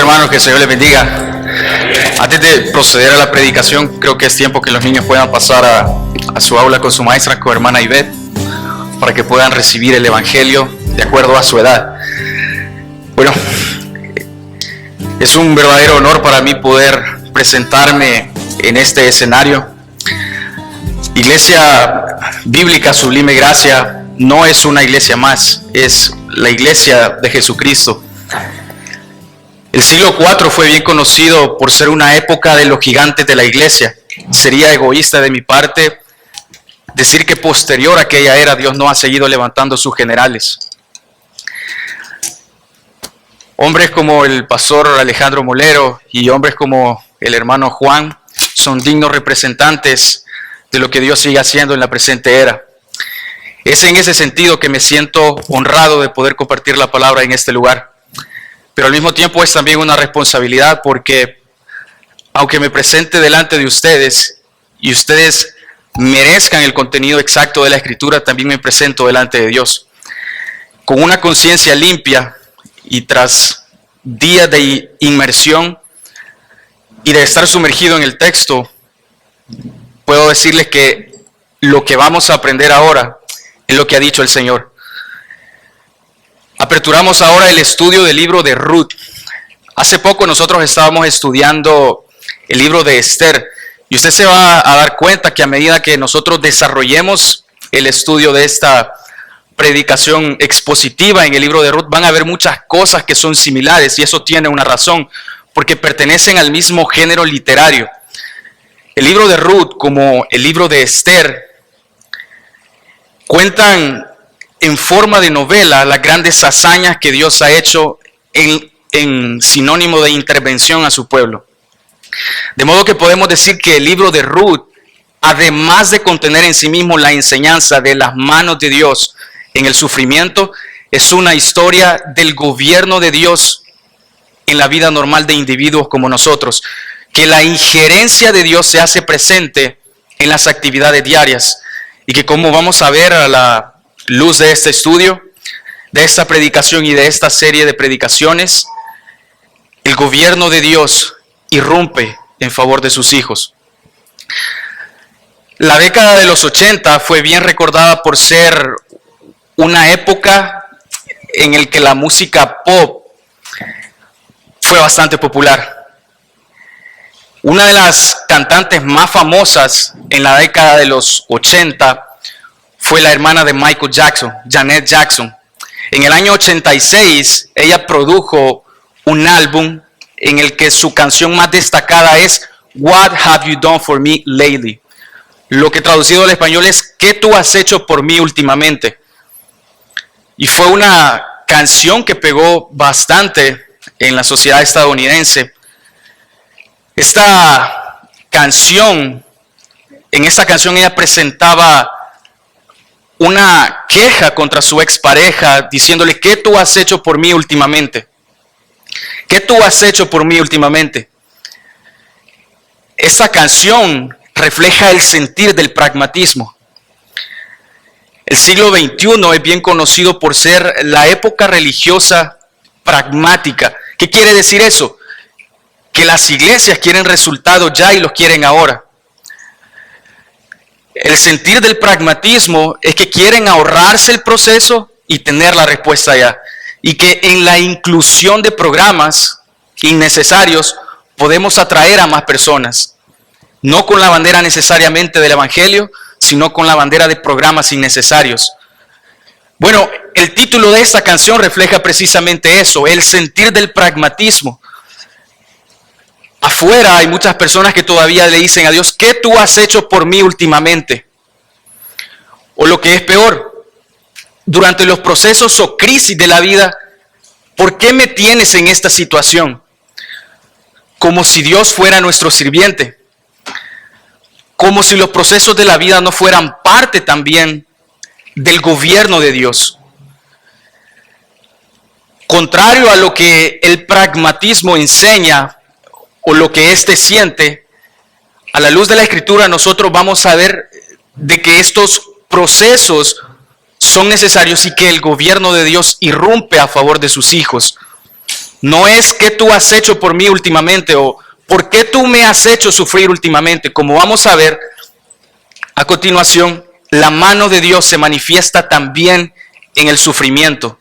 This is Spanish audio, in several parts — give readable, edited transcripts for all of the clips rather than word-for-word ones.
Hermanos, que el Señor les bendiga. Antes de proceder a la predicación, creo que es tiempo que los niños puedan pasar a su aula con su maestra, con hermana Ivette, para que puedan recibir el Evangelio de acuerdo a su edad. Bueno, es un verdadero honor para mí poder presentarme en este escenario. Iglesia Bíblica Sublime Gracia no es una iglesia más, es la iglesia de Jesucristo. El siglo IV fue bien conocido por ser una época de los gigantes de la iglesia. Sería egoísta de mi parte decir que posterior a aquella era Dios no ha seguido levantando sus generales. Hombres como el pastor Alejandro Molero y hombres como el hermano Juan son dignos representantes de lo que Dios sigue haciendo en la presente era. Es en ese sentido que me siento honrado de poder compartir la palabra en este lugar. Pero al mismo tiempo es también una responsabilidad porque aunque me presente delante de ustedes y ustedes merezcan el contenido exacto de la Escritura, también me presento delante de Dios. Con una conciencia limpia y tras días de inmersión y de estar sumergido en el texto, puedo decirles que lo que vamos a aprender ahora es lo que ha dicho el Señor. Aperturamos ahora el estudio del libro de Ruth. Hace poco nosotros estábamos estudiando el libro de Esther y usted se va a dar cuenta que a medida que nosotros desarrollemos el estudio de esta predicación expositiva en el libro de Ruth, van a haber muchas cosas que son similares y eso tiene una razón, porque pertenecen al mismo género literario. El libro de Ruth, como el libro de Esther, cuentan en forma de novela las grandes hazañas que Dios ha hecho en sinónimo de intervención a su pueblo. De modo que podemos decir que el libro de Ruth, además de contener en sí mismo la enseñanza de las manos de Dios en el sufrimiento, es una historia del gobierno de Dios en la vida normal de individuos como nosotros, que la injerencia de Dios se hace presente en las actividades diarias y que, como vamos a ver a la luz de este estudio, de esta predicación y de esta serie de predicaciones, el gobierno de Dios irrumpe en favor de sus hijos. La década de los 80 fue bien recordada por ser una época en la que la música pop fue bastante popular. Una de las cantantes más famosas en la década de los 80 fue la hermana de Michael Jackson, Janet Jackson. En el año 86, ella produjo un álbum en el que su canción más destacada es What Have You Done For Me Lately? Lo que traducido al español es ¿Qué tú has hecho por mí últimamente? Y fue una canción que pegó bastante en la sociedad estadounidense. En esta canción ella presentaba una queja contra su expareja, diciéndole, ¿qué tú has hecho por mí últimamente? ¿Qué tú has hecho por mí últimamente? Esta canción refleja el sentir del pragmatismo. El siglo XXI es bien conocido por ser la época religiosa pragmática. ¿Qué quiere decir eso? Que las iglesias quieren resultados ya y los quieren ahora. El sentir del pragmatismo es que quieren ahorrarse el proceso y tener la respuesta ya. Y que en la inclusión de programas innecesarios podemos atraer a más personas. No con la bandera necesariamente del Evangelio, sino con la bandera de programas innecesarios. Bueno, el título de esta canción refleja precisamente eso, el sentir del pragmatismo. Afuera hay muchas personas que todavía le dicen a Dios, ¿qué tú has hecho por mí últimamente? O lo que es peor, durante los procesos o crisis de la vida, ¿por qué me tienes en esta situación? Como si Dios fuera nuestro sirviente. Como si los procesos de la vida no fueran parte también del gobierno de Dios. Contrario a lo que el pragmatismo enseña, o lo que éste siente, a la luz de la Escritura nosotros vamos a ver de que estos procesos son necesarios y que el gobierno de Dios irrumpe a favor de sus hijos. No es qué tú has hecho por mí últimamente o por qué tú me has hecho sufrir últimamente. Como vamos a ver a continuación, la mano de Dios se manifiesta también en el sufrimiento.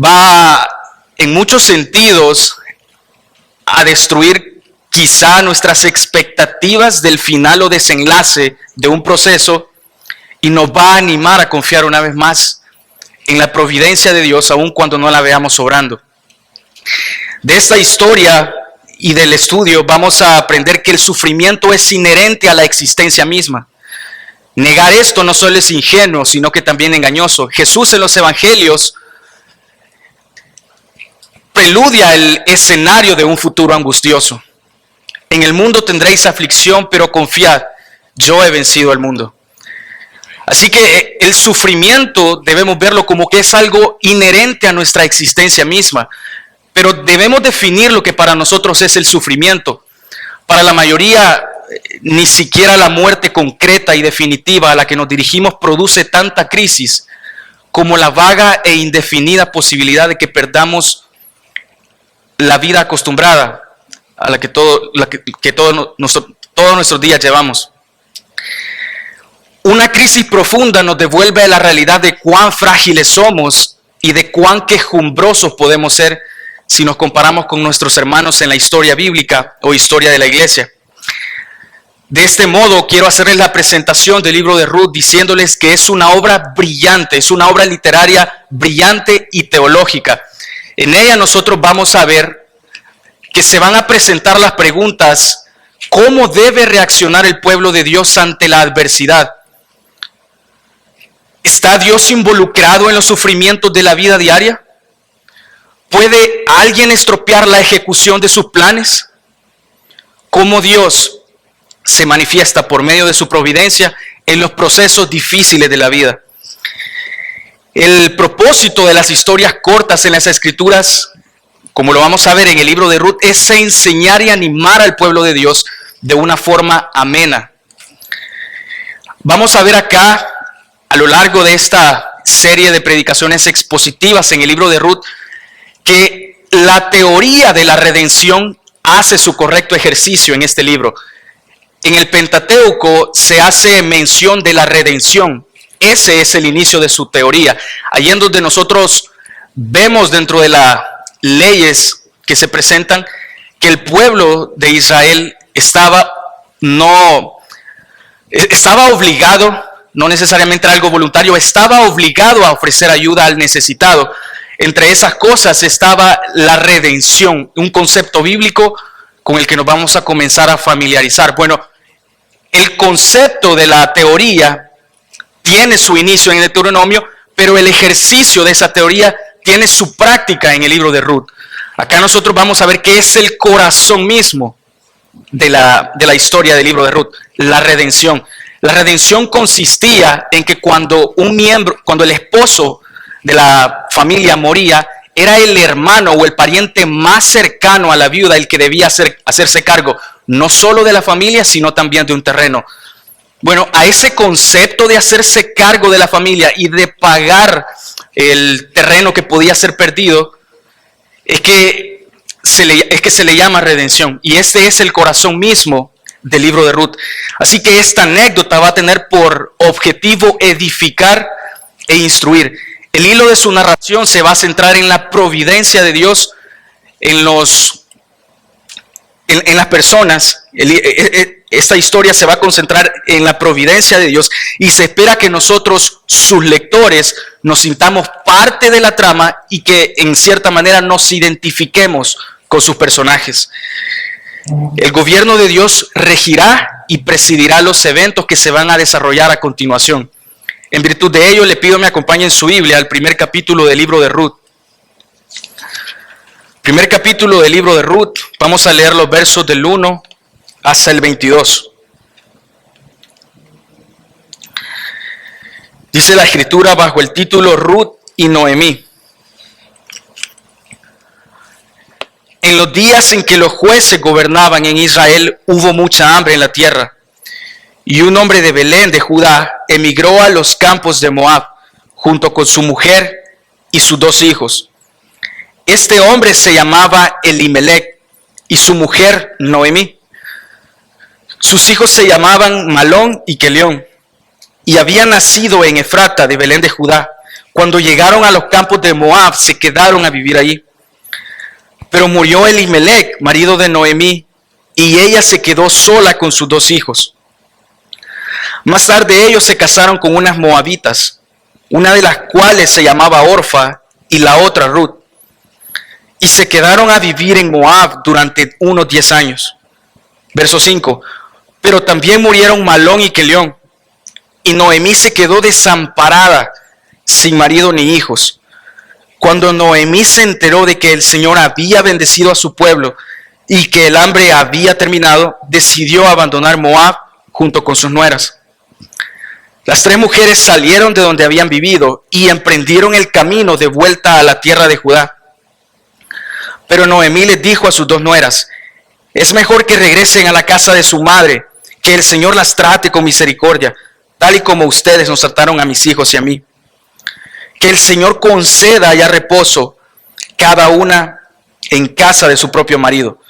Va en muchos sentidos a destruir quizá nuestras expectativas del final o desenlace de un proceso y nos va a animar a confiar una vez más en la providencia de Dios, aun cuando no la veamos obrando. De esta historia y del estudio vamos a aprender que el sufrimiento es inherente a la existencia misma. Negar esto no solo es ingenuo, sino que también engañoso. Jesús en los evangelios preludia el escenario de un futuro angustioso. En el mundo tendréis aflicción, pero confiad, yo he vencido al mundo. Así que el sufrimiento debemos verlo como que es algo inherente a nuestra existencia misma, pero debemos definir lo que para nosotros es el sufrimiento. Para la mayoría, ni siquiera la muerte concreta y definitiva a la que nos dirigimos produce tanta crisis como la vaga e indefinida posibilidad de que perdamos la vida acostumbrada a la que todos nuestros días llevamos. Una crisis profunda nos devuelve a la realidad de cuán frágiles somos y de cuán quejumbrosos podemos ser si nos comparamos con nuestros hermanos en la historia bíblica o historia de la iglesia. De este modo, quiero hacerles la presentación del libro de Ruth diciéndoles que es una obra brillante, es una obra literaria brillante y teológica. En ella nosotros vamos a ver que se van a presentar las preguntas: ¿cómo debe reaccionar el pueblo de Dios ante la adversidad? ¿Está Dios involucrado en los sufrimientos de la vida diaria? ¿Puede alguien estropear la ejecución de sus planes? ¿Cómo Dios se manifiesta por medio de su providencia en los procesos difíciles de la vida? El propósito de las historias cortas en las Escrituras, como lo vamos a ver en el libro de Ruth, es enseñar y animar al pueblo de Dios de una forma amena. Vamos a ver acá, a lo largo de esta serie de predicaciones expositivas en el libro de Ruth, que la teoría de la redención hace su correcto ejercicio en este libro. En el Pentateuco se hace mención de la redención. Ese es el inicio de su teoría. Allí en donde nosotros vemos dentro de las leyes que se presentan que el pueblo de Israel estaba obligado, no necesariamente algo voluntario, estaba obligado a ofrecer ayuda al necesitado. Entre esas cosas estaba la redención, un concepto bíblico con el que nos vamos a comenzar a familiarizar. Bueno, el concepto de la teoría tiene su inicio en el Deuteronomio, pero el ejercicio de esa teoría tiene su práctica en el libro de Ruth. Acá nosotros vamos a ver qué es el corazón mismo de la historia del libro de Ruth, la redención. La redención consistía en que cuando el esposo de la familia moría, era el hermano o el pariente más cercano a la viuda el que debía hacerse cargo, no solo de la familia, sino también de un terreno. Bueno, a ese concepto de hacerse cargo de la familia y de pagar el terreno que podía ser perdido, es que se le llama redención. Y este es el corazón mismo del libro de Ruth. Así que esta anécdota va a tener por objetivo edificar e instruir. El hilo de su narración se va a centrar en la providencia de Dios en las personas. Esta historia se va a concentrar en la providencia de Dios y se espera que nosotros, sus lectores, nos sintamos parte de la trama y que en cierta manera nos identifiquemos con sus personajes. El gobierno de Dios regirá y presidirá los eventos que se van a desarrollar a continuación. En virtud de ello, le pido me acompañen su Biblia al primer capítulo del libro de Ruth. Primer capítulo del libro de Ruth, vamos a leer los versos del 1 hasta el 22. Dice la Escritura bajo el título Ruth y Noemí. En los días en que los jueces gobernaban en Israel, hubo mucha hambre en la tierra. Y un hombre de Belén de Judá emigró a los campos de Moab, junto con su mujer y sus 2 hijos. Este hombre se llamaba Elimelech y su mujer Noemí. Sus hijos se llamaban Malón y Quelión y habían nacido en Efrata de Belén de Judá. Cuando llegaron a los campos de Moab, se quedaron a vivir allí. Pero murió Elimelech, marido de Noemí, y ella se quedó sola con sus 2 hijos. Más tarde ellos se casaron con unas moabitas, una de las cuales se llamaba Orfa y la otra Ruth. Y se quedaron a vivir en Moab durante unos 10 años. Verso 5. Pero también murieron Malón y Quelión, y Noemí se quedó desamparada, sin marido ni hijos. Cuando Noemí se enteró de que el Señor había bendecido a su pueblo y que el hambre había terminado, decidió abandonar Moab junto con sus nueras. Las 3 mujeres salieron de donde habían vivido y emprendieron el camino de vuelta a la tierra de Judá. Pero Noemí les dijo a sus 2 nueras: es mejor que regresen a la casa de su madre, que el Señor las trate con misericordia, tal y como ustedes nos trataron a mis hijos y a mí. Que el Señor conceda allá reposo, cada una en casa de su propio marido.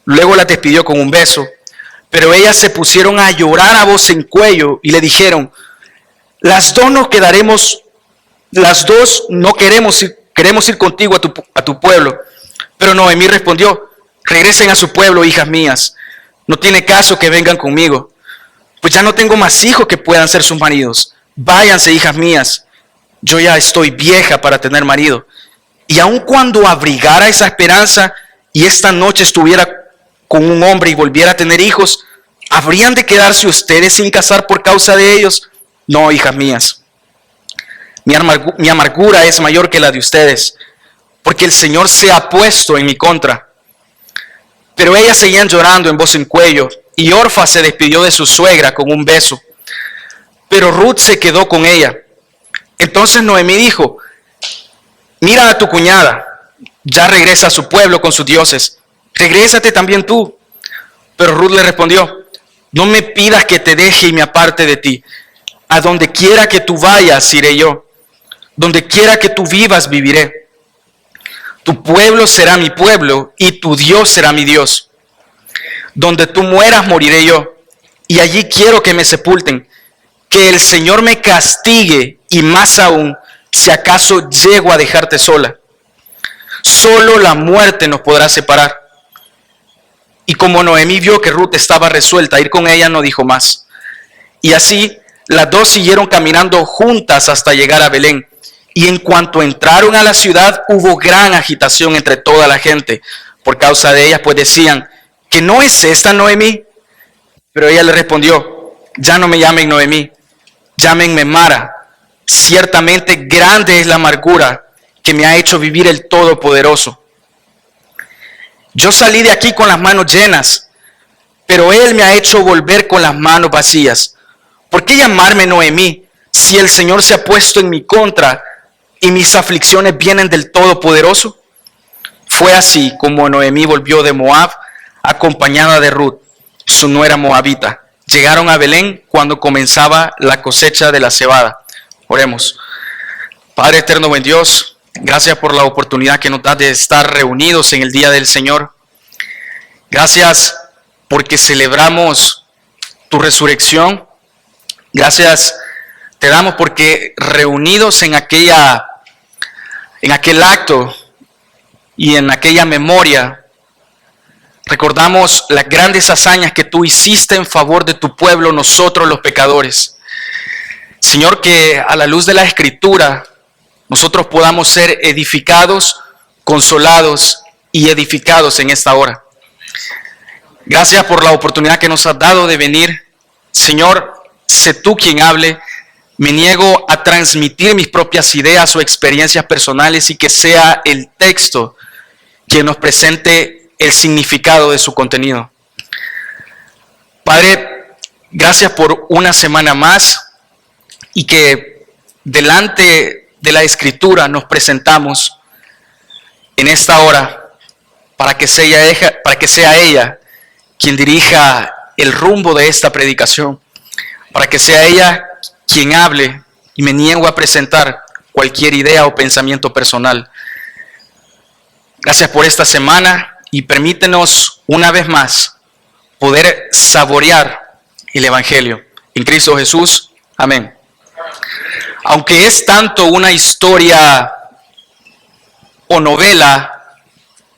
Luego las despidió con un beso, pero ellas se pusieron a llorar a voz en cuello y le dijeron: las dos no queremos ir contigo a tu pueblo. Pero Noemí respondió: regresen a su pueblo, hijas mías, no tiene caso que vengan conmigo, pues ya no tengo más hijos que puedan ser sus maridos. Váyanse, hijas mías, yo ya estoy vieja para tener marido. Y aun cuando abrigara esa esperanza y esta noche estuviera con un hombre y volviera a tener hijos, ¿habrían de quedarse ustedes sin casar por causa de ellos? No, hijas mías, mi amargura es mayor que la de ustedes, porque el Señor se ha puesto en mi contra. Pero ellas seguían llorando en voz en cuello, y Orfa se despidió de su suegra con un beso. Pero Ruth se quedó con ella. Entonces Noemí dijo: mira a tu cuñada, ya regresa a su pueblo con sus dioses, regrésate también tú. Pero Ruth le respondió: no me pidas que te deje y me aparte de ti. A donde quiera que tú vayas, iré yo. Donde quiera que tú vivas, viviré. Tu pueblo será mi pueblo y tu Dios será mi Dios. Donde tú mueras, moriré yo, y allí quiero que me sepulten. Que el Señor me castigue, y más aún, si acaso llego a dejarte sola. Solo la muerte nos podrá separar. Y como Noemí vio que Ruth estaba resuelta a ir con ella, no dijo más. Y así las 2 siguieron caminando juntas hasta llegar a Belén. Y en cuanto entraron a la ciudad, hubo gran agitación entre toda la gente por causa de ellas, pues decían: ¿que no es esta Noemí? Pero ella le respondió: ya no me llamen Noemí, llámenme Mara. Ciertamente grande es la amargura que me ha hecho vivir el Todopoderoso. Yo salí de aquí con las manos llenas, pero Él me ha hecho volver con las manos vacías. ¿Por qué llamarme Noemí si el Señor se ha puesto en mi contra y mis aflicciones vienen del Todopoderoso? Fue así como Noemí volvió de Moab, acompañada de Ruth, su nuera moabita. Llegaron a Belén cuando comenzaba la cosecha de la cebada. Oremos. Padre eterno, buen Dios, gracias por la oportunidad que nos das de estar reunidos en el día del Señor. Gracias porque celebramos tu resurrección. Gracias te damos porque reunidos en aquel acto y en aquella memoria, recordamos las grandes hazañas que tú hiciste en favor de tu pueblo, nosotros los pecadores. Señor, que a la luz de la Escritura nosotros podamos ser edificados, consolados y edificados en esta hora. Gracias por la oportunidad que nos has dado de venir. Señor, sé tú quien hable. Me niego a transmitir mis propias ideas o experiencias personales y que sea el texto quien nos presente el significado de su contenido. Padre, gracias por una semana más y que delante de la Escritura nos presentamos en esta hora para que sea ella quien dirija el rumbo de esta predicación, para que sea ella quien hable, y me niego a presentar cualquier idea o pensamiento personal. Gracias por esta semana y permítenos una vez más poder saborear el Evangelio en Cristo Jesús. Amén. Aunque es tanto una historia o novela,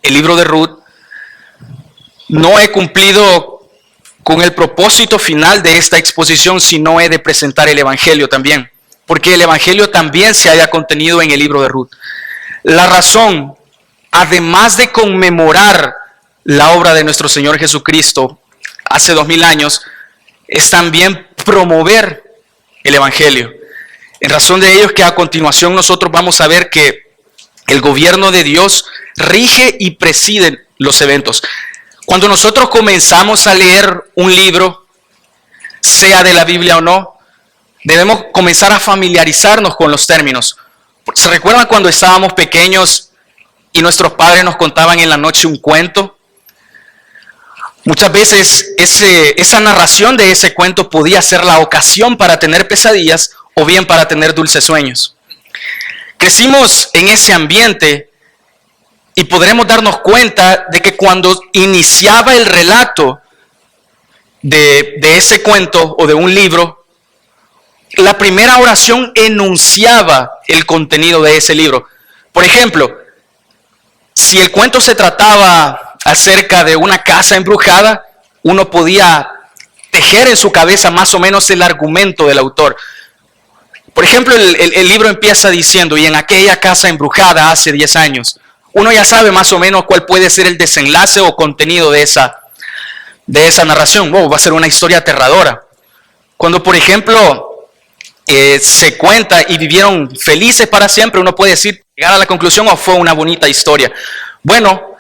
el libro de Ruth, no he cumplido con el propósito final de esta exposición, sino he de presentar el Evangelio también, porque el Evangelio también se haya contenido en el libro de Ruth. La razón, además de conmemorar la obra de nuestro Señor Jesucristo hace 2000 años, es también promover el Evangelio. En razón de ello es que a continuación nosotros vamos a ver que el gobierno de Dios rige y preside los eventos. Cuando nosotros comenzamos a leer un libro, sea de la Biblia o no, debemos comenzar a familiarizarnos con los términos. ¿Se recuerdan cuando estábamos pequeños y nuestros padres nos contaban en la noche un cuento? Muchas veces esa narración de ese cuento podía ser la ocasión para tener pesadillas o bien para tener dulces sueños. Crecimos en ese ambiente y podremos darnos cuenta de que cuando iniciaba el relato de ese cuento o de un libro, la primera oración enunciaba el contenido de ese libro. Por ejemplo, si el cuento se trataba acerca de una casa embrujada, uno podía tejer en su cabeza más o menos el argumento del autor. Por ejemplo, el libro empieza diciendo, y en aquella casa embrujada hace 10 años. Uno ya sabe más o menos cuál puede ser el desenlace o contenido de esa narración. Va a ser una historia aterradora. Cuando, por ejemplo, se cuenta y vivieron felices para siempre, uno puede decir, llegar a la conclusión, o fue una bonita historia. Bueno,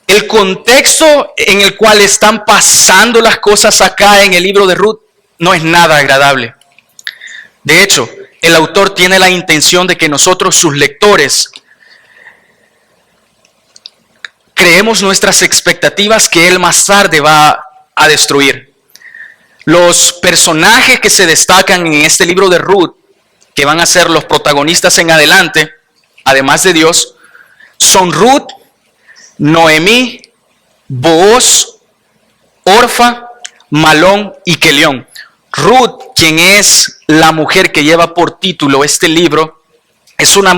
el contexto en el cual están pasando las cosas acá en el libro de Ruth no es nada agradable. De hecho, el autor tiene la intención de que nosotros, sus lectores, creemos nuestras expectativas que él más tarde va a destruir. Los personajes que se destacan en este libro de Ruth, que van a ser los protagonistas en adelante, además de Dios, son Ruth, Noemí, Booz, Orfa, Malón y Kelión. Ruth, quien es la mujer que lleva por título este libro,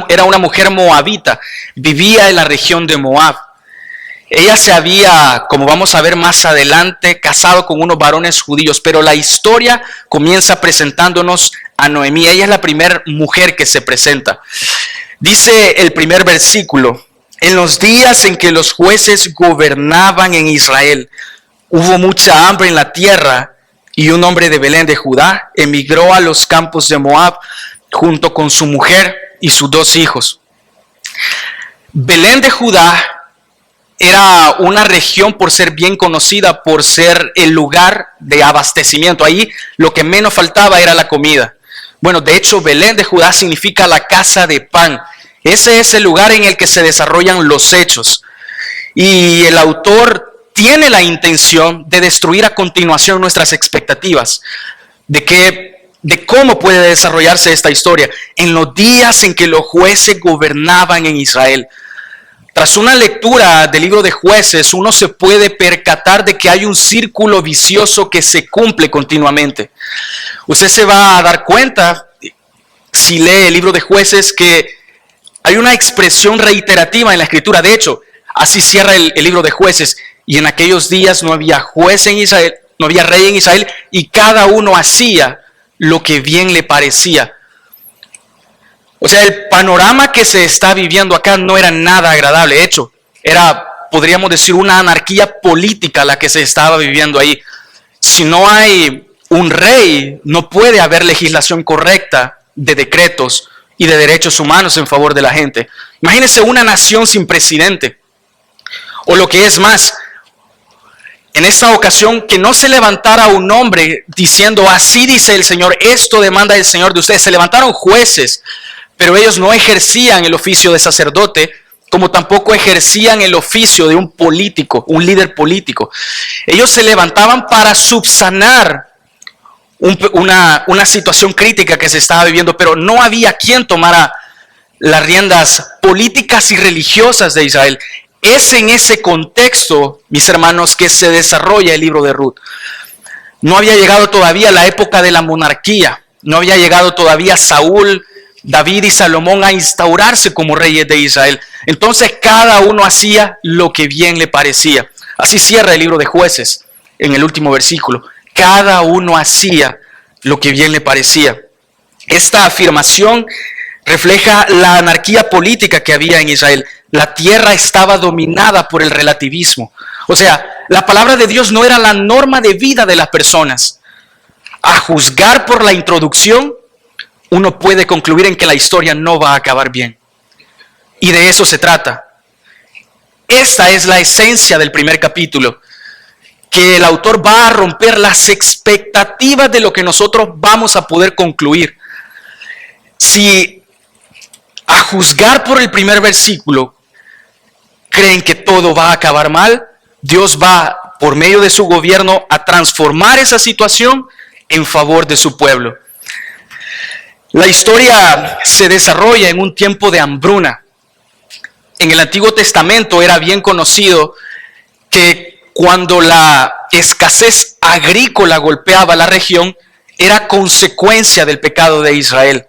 era una mujer moabita, vivía en la región de Moab. Ella se había, como vamos a ver más adelante, casado con unos varones judíos, pero la historia comienza presentándonos a Noemí. Ella es la primera mujer que se presenta. Dice el primer versículo: en los días en que los jueces gobernaban en Israel, hubo mucha hambre en la tierra, y un hombre de Belén de Judá emigró a los campos de Moab junto con su mujer y sus 2 hijos. Belén de Judá era una región por ser bien conocida, por ser el lugar de abastecimiento. Ahí lo que menos faltaba era la comida. Bueno, de hecho, Belén de Judá significa la casa de pan. Ese es el lugar en el que se desarrollan los hechos. Y el autor tiene la intención de destruir a continuación nuestras expectativas de cómo puede desarrollarse esta historia en los días en que los jueces gobernaban en Israel. Tras una lectura del libro de Jueces, uno se puede percatar de que hay un círculo vicioso que se cumple continuamente. Usted se va a dar cuenta, si lee el libro de Jueces, que hay una expresión reiterativa en la escritura. De hecho, así cierra el libro de Jueces. Y en aquellos días no había juez en Israel, no había rey en Israel, y cada uno hacía lo que bien le parecía. O sea, el panorama que se está viviendo acá no era nada agradable. De hecho, era, podríamos decir, una anarquía política la que se estaba viviendo ahí. Si no hay un rey, no puede haber legislación correcta de decretos y de derechos humanos en favor de la gente. Imagínense una nación sin presidente. O lo que es más, en esta ocasión, que no se levantara un hombre diciendo, así dice el Señor, esto demanda el Señor de ustedes. Se levantaron jueces, pero ellos no ejercían el oficio de sacerdote, como tampoco ejercían el oficio de un político, un líder político. Ellos se levantaban para subsanar una situación crítica que se estaba viviendo, pero no había quien tomara las riendas políticas y religiosas de Israel. Es en ese contexto, mis hermanos, que se desarrolla el libro de Ruth. No había llegado todavía la época de la monarquía, no había llegado todavía Saúl, David y Salomón a instaurarse como reyes de Israel. Entonces cada uno hacía lo que bien le parecía. Así cierra el libro de Jueces en el último versículo. Cada uno hacía lo que bien le parecía. Esta afirmación refleja la anarquía política que había en Israel. La tierra estaba dominada por el relativismo. O sea, la palabra de Dios no era la norma de vida de las personas. A juzgar por la introducción, uno puede concluir en que la historia no va a acabar bien. Y de eso se trata. Esta es la esencia del primer capítulo, que el autor va a romper las expectativas de lo que nosotros vamos a poder concluir. Si a juzgar por el primer versículo creen que todo va a acabar mal, Dios va, por medio de su gobierno, a transformar esa situación en favor de su pueblo. La historia se desarrolla en un tiempo de hambruna. En el Antiguo Testamento era bien conocido que cuando la escasez agrícola golpeaba la región, era consecuencia del pecado de Israel.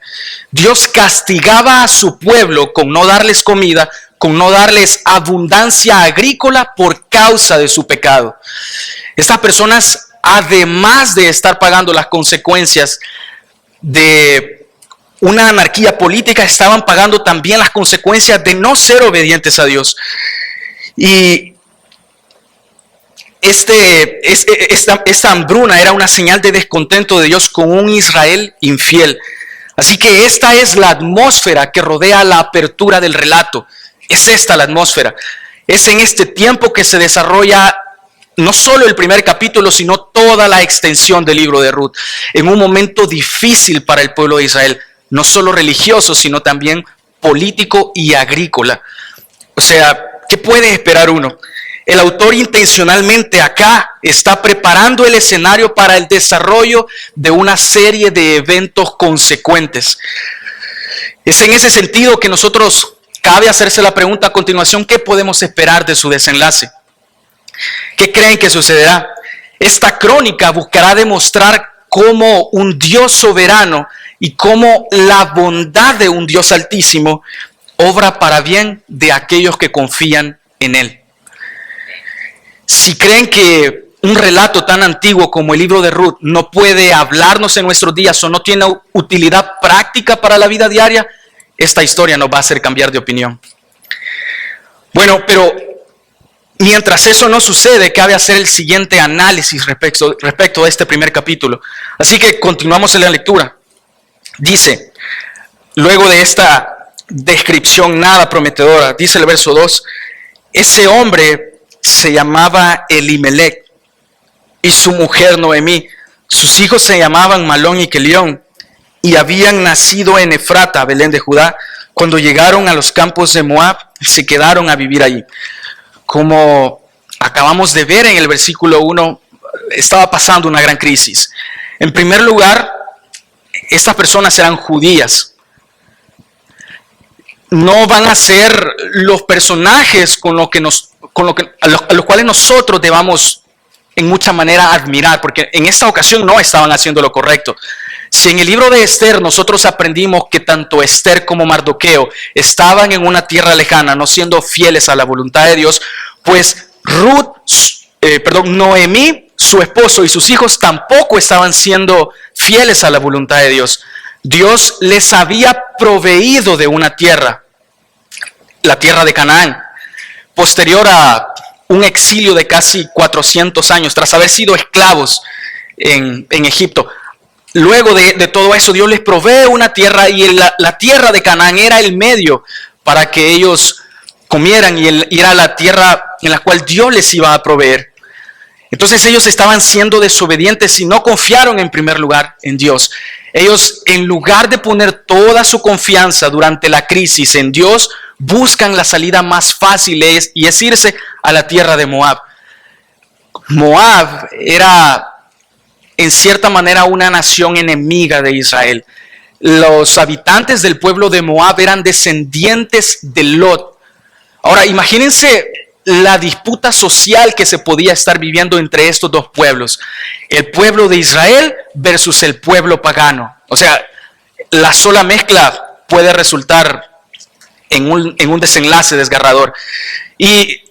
Dios castigaba a su pueblo con no darles comida, con no darles abundancia agrícola por causa de su pecado. Estas personas, además de estar pagando las consecuencias de una anarquía política, estaban pagando también las consecuencias de no ser obedientes a Dios. Y esta hambruna era una señal de descontento de Dios con un Israel infiel. Así que esta es la atmósfera que rodea la apertura del relato. Es esta la atmósfera. Es en este tiempo que se desarrolla no solo el primer capítulo, sino toda la extensión del libro de Ruth. En un momento difícil para el pueblo de Israel, no solo religioso, sino también político y agrícola. O sea, ¿qué puede esperar uno? El autor intencionalmente acá está preparando el escenario para el desarrollo de una serie de eventos consecuentes. Es en ese sentido que nosotros cabe hacerse la pregunta a continuación: ¿qué podemos esperar de su desenlace? ¿Qué creen que sucederá? Esta crónica buscará demostrar cómo un Dios soberano y cómo la bondad de un Dios altísimo obra para bien de aquellos que confían en Él. Si creen que un relato tan antiguo como el libro de Ruth no puede hablarnos en nuestros días o no tiene utilidad práctica para la vida diaria, esta historia nos va a hacer cambiar de opinión. Bueno, pero mientras eso no sucede, cabe hacer el siguiente análisis respecto a este primer capítulo. Así que continuamos en la lectura. Dice, luego de esta descripción nada prometedora, dice el verso 2, ese hombre se llamaba Elimelech y su mujer Noemí. Sus hijos se llamaban Malón y Kelión y habían nacido en Efrata, Belén de Judá. Cuando llegaron a los campos de Moab, se quedaron a vivir allí. Como acabamos de ver en el versículo 1, estaba pasando una gran crisis. En primer lugar, estas personas eran judías. No van a ser los personajes a los cuales nosotros debamos en mucha manera admirar, porque en esta ocasión no estaban haciendo lo correcto. Si en el libro de Esther nosotros aprendimos que tanto Esther como Mardoqueo estaban en una tierra lejana, no siendo fieles a la voluntad de Dios, pues Noemí, su esposo y sus hijos tampoco estaban siendo fieles a la voluntad de Dios. Dios les había proveído de una tierra, la tierra de Canaán, posterior a un exilio de casi 400 años, tras haber sido esclavos en Egipto. Luego de todo eso, Dios les provee una tierra, y la tierra de Canaán era el medio para que ellos comieran, y era la tierra en la cual Dios les iba a proveer. Entonces ellos estaban siendo desobedientes y no confiaron en primer lugar en Dios. Ellos, en lugar de poner toda su confianza durante la crisis en Dios, buscan la salida más fácil y es irse a la tierra de Moab. Moab era en cierta manera una nación enemiga de Israel. los habitantes del pueblo de Moab eran descendientes de Lot. Ahora, imagínense la disputa social que se podía estar viviendo entre estos dos pueblos. El pueblo de Israel versus el pueblo pagano. O sea, la sola mezcla puede resultar en un desenlace desgarrador. Y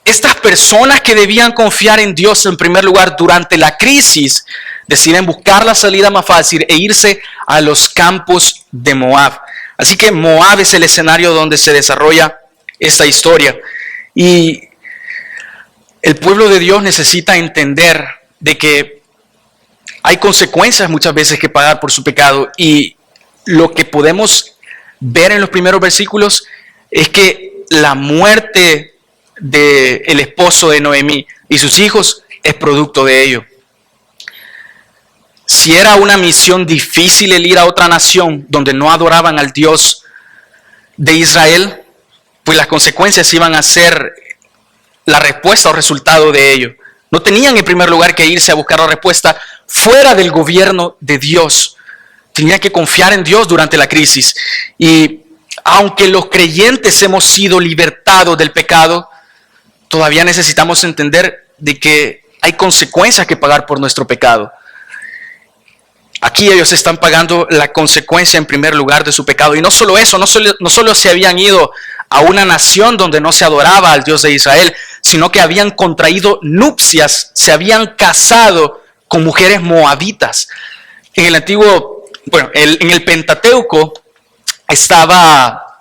estas personas que debían confiar en Dios en primer lugar durante la crisis, deciden buscar la salida más fácil e irse a los campos de Moab. Así que Moab es el escenario donde se desarrolla esta historia. Y el pueblo de Dios necesita entender de que hay consecuencias muchas veces que pagar por su pecado. Y lo que podemos ver en los primeros versículos es que la muerte del esposo de Noemí y sus hijos es producto de ello. Si era una misión difícil el ir a otra nación donde no adoraban al Dios de Israel, pues las consecuencias iban a ser la respuesta o resultado de ello. No tenían en primer lugar que irse a buscar la respuesta fuera del gobierno de Dios. Tenían que confiar en Dios durante la crisis. Y aunque los creyentes hemos sido libertados del pecado, todavía necesitamos entender de que hay consecuencias que pagar por nuestro pecado. Aquí ellos están pagando la consecuencia en primer lugar de su pecado. Y no solo eso, no solo se habían ido a una nación donde no se adoraba al Dios de Israel, sino que habían contraído nupcias, se habían casado con mujeres moabitas. En el antiguo, en el Pentateuco estaba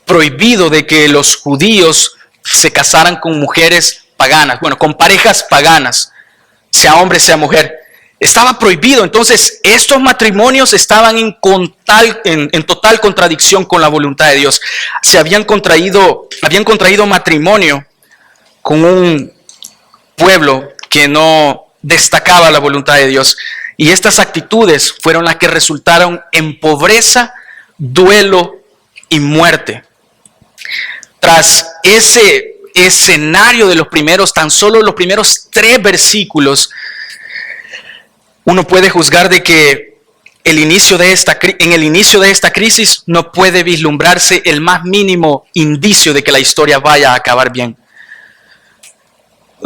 prohibido de que los judíos se casaran con mujeres paganas, con parejas paganas, sea hombre, sea mujer. Estaba prohibido. Entonces estos matrimonios estaban en total contradicción con la voluntad de Dios. Habían contraído matrimonio con un pueblo que no destacaba la voluntad de Dios. Y estas actitudes fueron las que resultaron en pobreza, duelo y muerte. Tras ese escenario de tan solo los primeros 3 versículos, uno puede juzgar de que en el inicio de esta crisis no puede vislumbrarse el más mínimo indicio de que la historia vaya a acabar bien.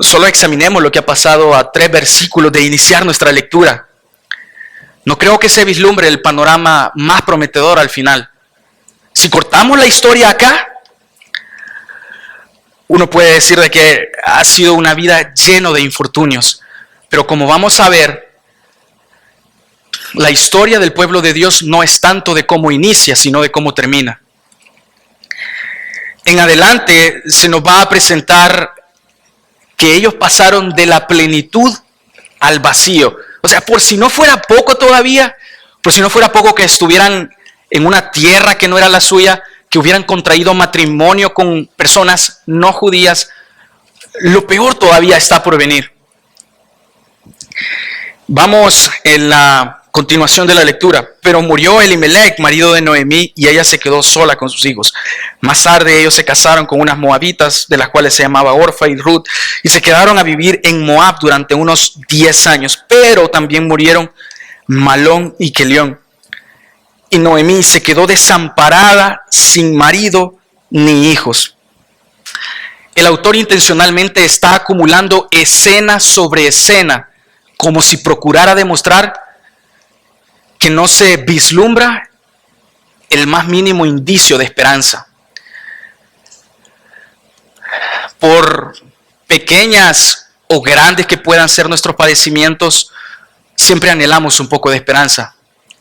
Solo examinemos lo que ha pasado a 3 versículos de iniciar nuestra lectura. No creo que se vislumbre el panorama más prometedor al final. Si cortamos la historia acá, uno puede decir de que ha sido una vida llena de infortunios. Pero como vamos a ver, la historia del pueblo de Dios no es tanto de cómo inicia, sino de cómo termina. En adelante se nos va a presentar que ellos pasaron de la plenitud al vacío. O sea, por si no fuera poco todavía, por si no fuera poco que estuvieran en una tierra que no era la suya, que hubieran contraído matrimonio con personas no judías, lo peor todavía está por venir. Vamos en la continuación de la lectura. Pero murió Elimelech, marido de Noemí, y ella se quedó sola con sus hijos. Más tarde ellos se casaron con unas moabitas, de las cuales se llamaba Orfa y Ruth, y se quedaron a vivir en Moab durante unos 10 años. Pero también murieron Malón y Kelión. Y Noemí se quedó desamparada, sin marido ni hijos. El autor intencionalmente está acumulando escena sobre escena, como si procurara demostrar que no se vislumbra el más mínimo indicio de esperanza. Por pequeñas o grandes que puedan ser nuestros padecimientos, siempre anhelamos un poco de esperanza,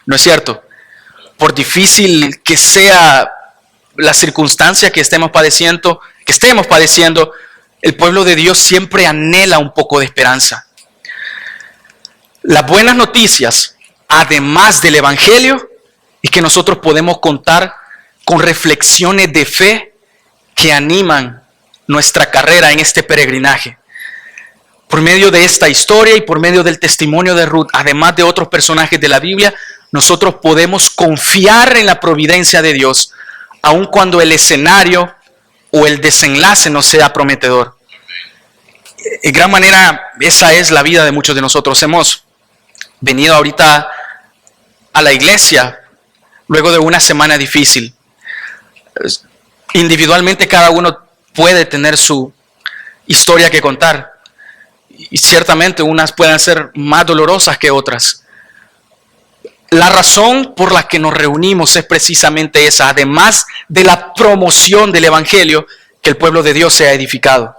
¿no es cierto? Por difícil que sea la circunstancia que estemos padeciendo, el pueblo de Dios siempre anhela un poco de esperanza. Las buenas noticias, además del Evangelio, es que nosotros podemos contar con reflexiones de fe que animan nuestra carrera en este peregrinaje. Por medio de esta historia y por medio del testimonio de Ruth, además de otros personajes de la Biblia, nosotros podemos confiar en la providencia de Dios, aun cuando el escenario o el desenlace no sea prometedor. En gran manera, esa es la vida de muchos de nosotros. Hemos venido ahorita a la iglesia luego de una semana difícil. Individualmente cada uno puede tener su historia que contar y ciertamente unas pueden ser más dolorosas que otras. La razón por la que nos reunimos es precisamente esa, además de la promoción del Evangelio, que el pueblo de Dios sea edificado,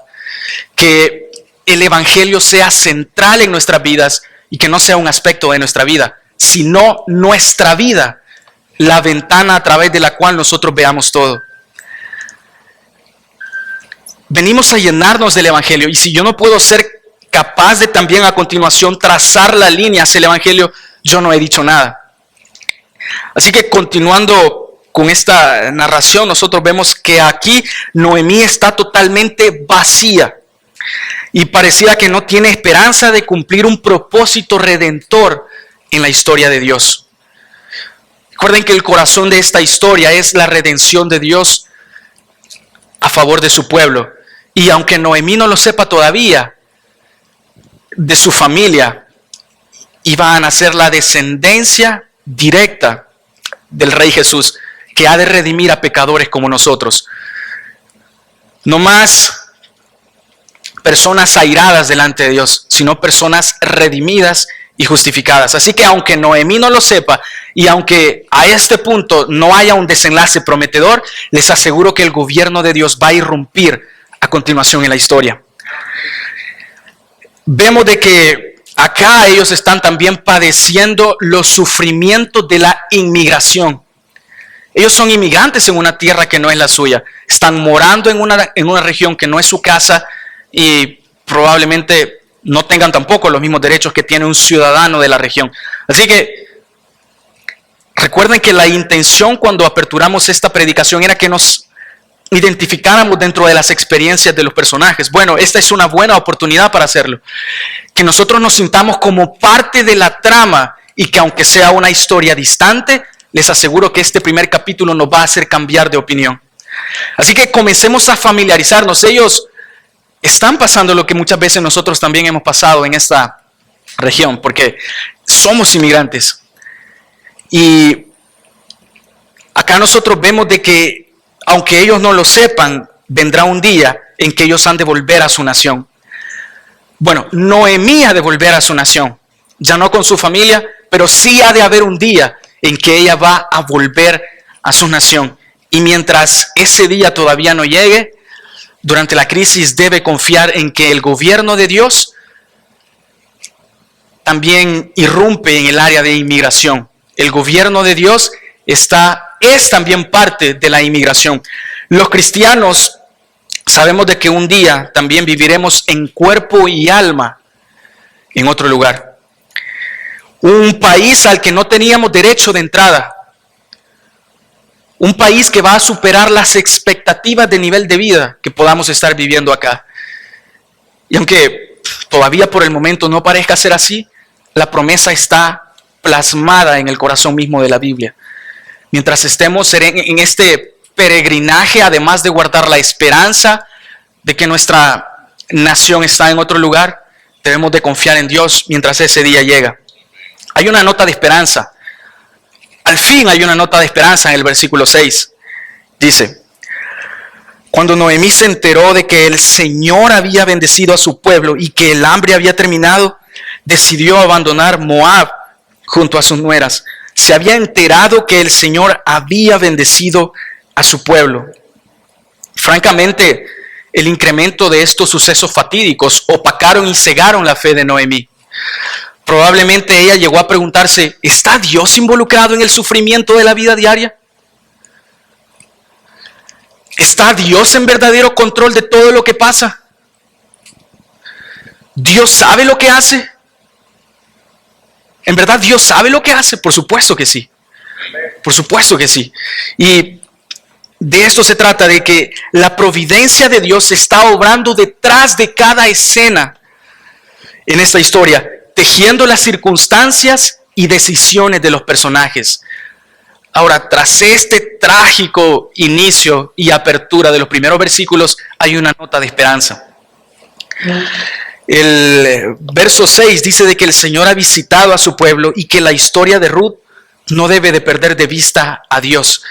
que el Evangelio sea central en nuestras vidas y que no sea un aspecto de nuestra vida, sino nuestra vida, la ventana a través de la cual nosotros veamos todo. Venimos a llenarnos del Evangelio y si yo no puedo ser capaz de también a continuación trazar la línea hacia el Evangelio, yo no he dicho nada. Así que continuando con esta narración, nosotros vemos que aquí Noemí está totalmente vacía y pareciera que no tiene esperanza de cumplir un propósito redentor en la historia de Dios. Recuerden que el corazón de esta historia es la redención de Dios a favor de su pueblo. Y aunque Noemí no lo sepa todavía, de su familia iba a nacer la descendencia directa del Rey Jesús, que ha de redimir a pecadores como nosotros. No más personas airadas delante de Dios, sino personas redimidas y justificadas. Así que aunque Noemí no lo sepa y aunque a este punto no haya un desenlace prometedor, les aseguro que el gobierno de Dios va a irrumpir a continuación en la historia. Vemos de que acá ellos están también padeciendo los sufrimientos de la inmigración. Ellos son inmigrantes en una tierra que no es la suya. Están morando en una región que no es su casa y probablemente no tengan tampoco los mismos derechos que tiene un ciudadano de la región. Así que recuerden que la intención cuando aperturamos esta predicación era que nos identificáramos dentro de las experiencias de los personajes. Bueno, esta es una buena oportunidad para hacerlo. Que nosotros nos sintamos como parte de la trama y que aunque sea una historia distante, les aseguro que este primer capítulo nos va a hacer cambiar de opinión. Así que comencemos a familiarizarnos. Ellos están pasando lo que muchas veces nosotros también hemos pasado en esta región, porque somos inmigrantes. Y acá nosotros vemos de que aunque ellos no lo sepan, vendrá un día en que ellos han de volver a su nación. Bueno, Noemí ha de volver a su nación, ya no con su familia, pero sí ha de haber un día en que ella va a volver a su nación. Y mientras ese día todavía no llegue, durante la crisis debe confiar en que el gobierno de Dios también irrumpe en el área de inmigración. El gobierno de Dios es también parte de la inmigración. Los cristianos sabemos de que un día también viviremos en cuerpo y alma en otro lugar. Un país al que no teníamos derecho de entrada. Un país que va a superar las expectativas de nivel de vida que podamos estar viviendo acá. Y aunque todavía por el momento no parezca ser así, la promesa está plasmada en el corazón mismo de la Biblia. Mientras estemos en este peregrinaje, además de guardar la esperanza de que nuestra nación está en otro lugar, debemos de confiar en Dios mientras ese día llega. Hay una nota de esperanza. Al fin hay una nota de esperanza en el versículo 6. Dice: cuando Noemí se enteró de que el Señor había bendecido a su pueblo y que el hambre había terminado, decidió abandonar Moab junto a sus nueras. Se había enterado que el Señor había bendecido a su pueblo. Francamente, el incremento de estos sucesos fatídicos opacaron y cegaron la fe de Noemí. Probablemente ella llegó a preguntarse: ¿está Dios involucrado en el sufrimiento de la vida diaria? ¿Está Dios en verdadero control de todo lo que pasa? ¿Dios sabe lo que hace? ¿En verdad Dios sabe lo que hace? Por supuesto que sí. Por supuesto que sí. Y de esto se trata, de que la providencia de Dios está obrando detrás de cada escena en esta historia, tejiendo las circunstancias y decisiones de los personajes. Ahora, tras este trágico inicio y apertura de los primeros versículos, hay una nota de esperanza. El verso 6 dice de que el Señor ha visitado a su pueblo y que la historia de Ruth no debe de perder de vista a Dios.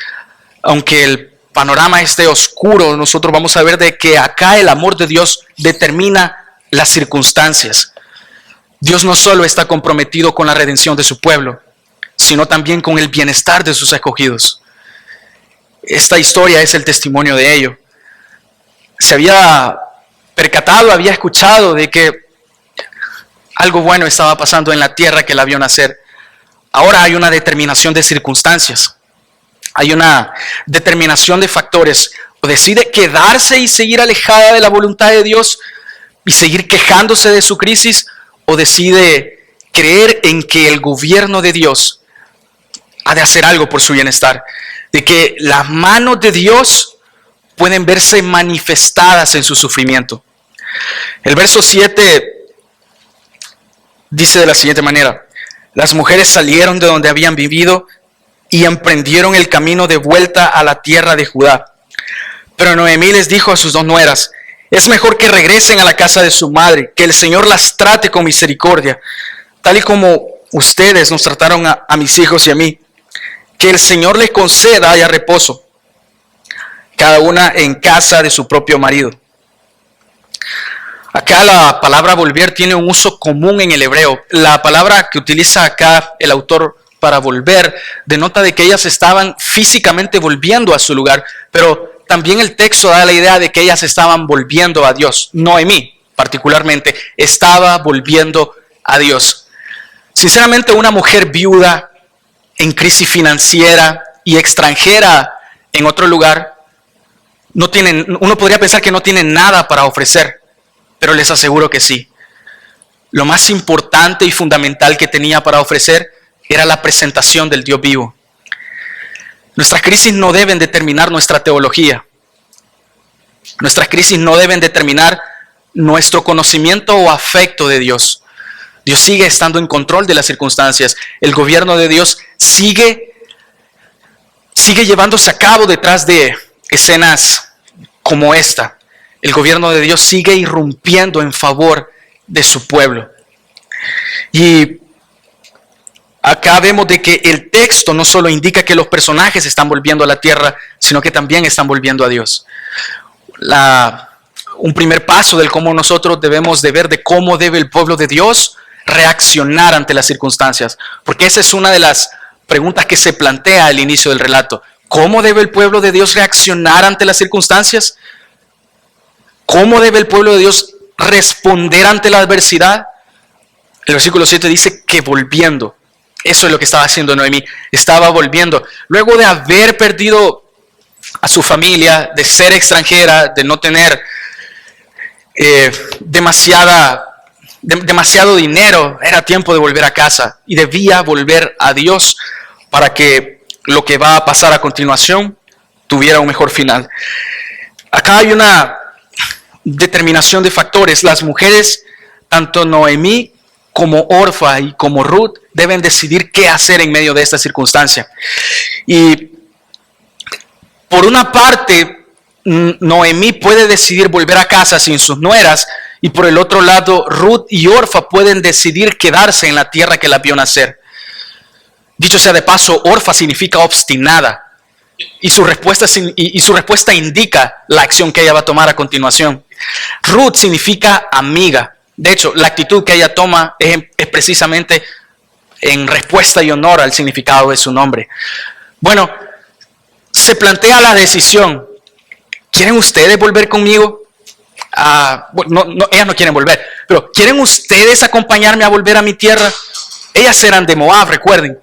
Aunque el panorama esté oscuro, nosotros vamos a ver de que acá el amor de Dios determina las circunstancias. Dios no solo está comprometido con la redención de su pueblo, sino también con el bienestar de sus escogidos. Esta historia es el testimonio de ello. Se había percatado, había escuchado de que algo bueno estaba pasando en la tierra que la vio nacer. Ahora hay una determinación de circunstancias. Hay una determinación de factores. O decide quedarse y seguir alejada de la voluntad de Dios y seguir quejándose de su crisis, o decide creer en que el gobierno de Dios ha de hacer algo por su bienestar, de que las manos de Dios pueden verse manifestadas en su sufrimiento. El verso 7 dice de la siguiente manera: las mujeres salieron de donde habían vivido y emprendieron el camino de vuelta a la tierra de Judá. Pero Noemí les dijo a sus dos nueras: es mejor que regresen a la casa de su madre, que el Señor las trate con misericordia, tal y como ustedes nos trataron a mis hijos y a mí. Que el Señor les conceda haya reposo, cada una en casa de su propio marido. Acá la palabra volver tiene un uso común en el hebreo. La palabra que utiliza acá el autor para volver denota de que ellas estaban físicamente volviendo a su lugar, pero también el texto da la idea de que ellas estaban volviendo a Dios. Noemí, particularmente, estaba volviendo a Dios. Sinceramente, una mujer viuda, en crisis financiera y extranjera en otro lugar, uno podría pensar que no tiene nada para ofrecer, pero les aseguro que sí. Lo más importante y fundamental que tenía para ofrecer era la presentación del Dios vivo. Nuestras crisis no deben determinar nuestra teología. Nuestras crisis no deben determinar nuestro conocimiento o afecto de Dios. Dios sigue estando en control de las circunstancias. El gobierno de Dios sigue llevándose a cabo detrás de escenas como esta. El gobierno de Dios sigue irrumpiendo en favor de su pueblo. Y acá vemos de que el texto no solo indica que los personajes están volviendo a la tierra, sino que también están volviendo a Dios. Un primer paso del cómo nosotros debemos de ver de cómo debe el pueblo de Dios reaccionar ante las circunstancias. Porque esa es una de las preguntas que se plantea al inicio del relato. ¿Cómo debe el pueblo de Dios reaccionar ante las circunstancias? ¿Cómo debe el pueblo de Dios responder ante la adversidad? El versículo 7 dice que volviendo. Eso es lo que estaba haciendo Noemí. Estaba volviendo. Luego de haber perdido a su familia, de ser extranjera, de no tener demasiado dinero, era tiempo de volver a casa y debía volver a Dios para que lo que va a pasar a continuación tuviera un mejor final. Acá hay una determinación de factores. Las mujeres, tanto Noemí como Orfa y como Ruth, deben decidir qué hacer en medio de esta circunstancia. Y por una parte, Noemí puede decidir volver a casa sin sus nueras, y por el otro lado, Ruth y Orfa pueden decidir quedarse en la tierra que la vio nacer. Dicho sea de paso, Orfa significa obstinada, y su respuesta indica la acción que ella va a tomar a continuación. Ruth significa amiga. De hecho, la actitud que ella toma es precisamente en respuesta y honor al significado de su nombre. Bueno, se plantea la decisión: ¿quieren ustedes volver conmigo? Ellas no quieren volver, pero ¿quieren ustedes acompañarme a volver a mi tierra? Ellas eran de Moab, recuerden.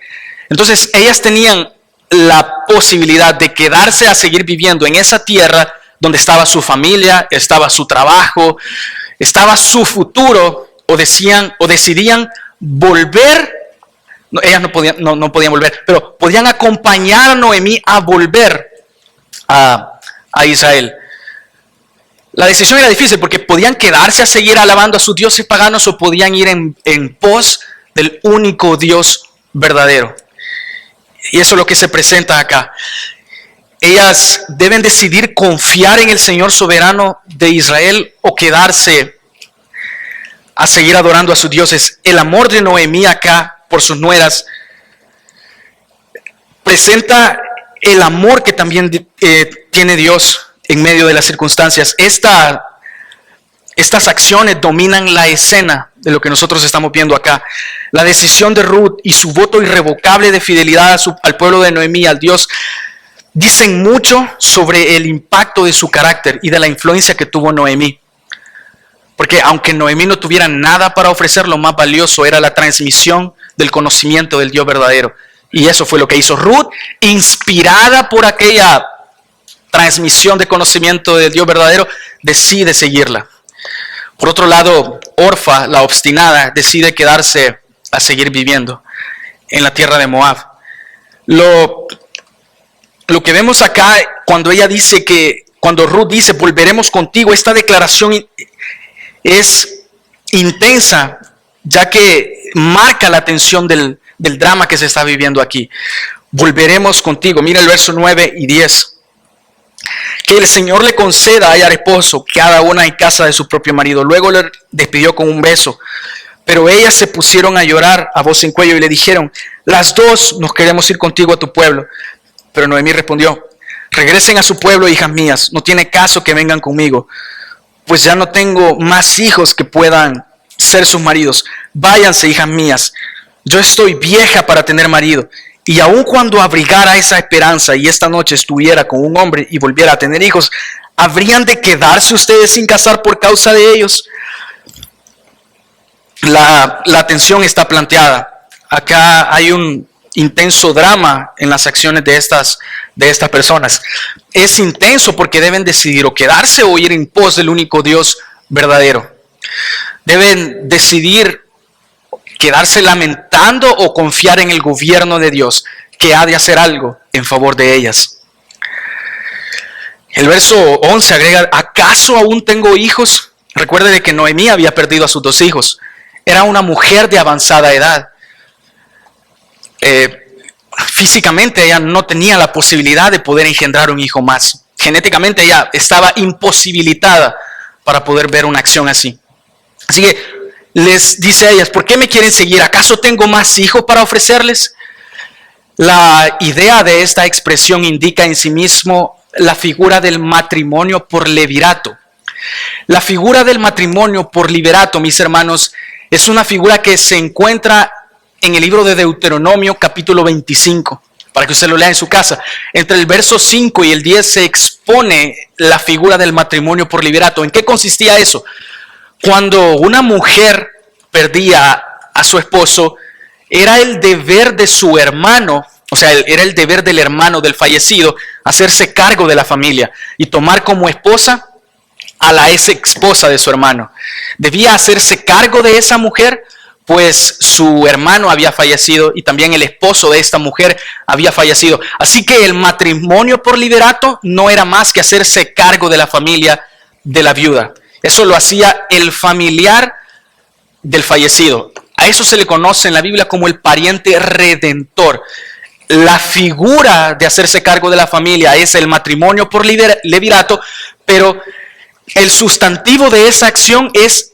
Entonces ellas tenían la posibilidad de quedarse a seguir viviendo en esa tierra donde estaba su familia, estaba su trabajo, estaba su futuro, o decidían volver. No, ellas no podían volver, pero podían acompañar a Noemí a volver a Israel. La decisión era difícil porque podían quedarse a seguir alabando a sus dioses paganos, o podían ir en pos del único Dios verdadero. Y eso es lo que se presenta acá. Ellas deben decidir confiar en el Señor soberano de Israel o quedarse a seguir adorando a sus dioses. El amor de Noemí acá por sus nueras presenta el amor que también tiene Dios en medio de las circunstancias. Estas acciones dominan la escena de lo que nosotros estamos viendo acá. La decisión de Ruth y su voto irrevocable de fidelidad al pueblo de Noemí, al Dios, dicen mucho sobre el impacto de su carácter y de la influencia que tuvo Noemí. Porque aunque Noemí no tuviera nada para ofrecer, lo más valioso era la transmisión del conocimiento del Dios verdadero. Y eso fue lo que hizo Ruth, inspirada por aquella transmisión de conocimiento del Dios verdadero, decide seguirla. Por otro lado, Orfa, la obstinada, decide quedarse a seguir viviendo en la tierra de Moab. Lo que vemos acá, cuando Ruth dice, volveremos contigo, esta declaración es intensa, ya que marca la tensión del drama que se está viviendo aquí. Volveremos contigo. Mira el verso 9 y 10. Que el Señor le conceda hallar esposo, cada una en casa de su propio marido. Luego le despidió con un beso. Pero ellas se pusieron a llorar a voz en cuello y le dijeron, las dos nos queremos ir contigo a tu pueblo. Pero Noemí respondió, regresen a su pueblo, hijas mías, no tiene caso que vengan conmigo, pues ya no tengo más hijos que puedan ser sus maridos. Váyanse, hijas mías, yo estoy vieja para tener marido. Y aun cuando abrigara esa esperanza y esta noche estuviera con un hombre y volviera a tener hijos, ¿habrían de quedarse ustedes sin casar por causa de ellos? La tensión está planteada. Acá hay un intenso drama en las acciones de estas personas. Es intenso porque deben decidir o quedarse o ir en pos del único Dios verdadero. Deben decidir quedarse lamentando o confiar en el gobierno de Dios, que ha de hacer algo en favor de ellas. El verso 11 agrega, ¿acaso aún tengo hijos? Recuerde de que Noemí había perdido a sus 2 hijos. Era una mujer de avanzada edad. Físicamente ella no tenía la posibilidad de poder engendrar un hijo más. Genéticamente ella estaba imposibilitada para poder ver una acción así. Así que les dice a ellas, ¿por qué me quieren seguir? ¿Acaso tengo más hijos para ofrecerles? La idea de esta expresión indica en sí mismo la figura del matrimonio por levirato. La figura del matrimonio por levirato, mis hermanos, es una figura que se encuentra en el libro de Deuteronomio capítulo 25, para que usted lo lea en su casa. Entre el verso 5 y el 10 se expone la figura del matrimonio por levirato. ¿En qué consistía eso? Cuando una mujer perdía a su esposo, era el deber de su hermano, o sea, era el deber del hermano del fallecido, hacerse cargo de la familia y tomar como esposa a la ex esposa de su hermano. Debía hacerse cargo de esa mujer, pues su hermano había fallecido y también el esposo de esta mujer había fallecido. Así que el matrimonio por levirato no era más que hacerse cargo de la familia de la viuda. Eso lo hacía el familiar del fallecido. A eso se le conoce en la Biblia como el pariente redentor. La figura de hacerse cargo de la familia es el matrimonio por levirato, pero el sustantivo de esa acción es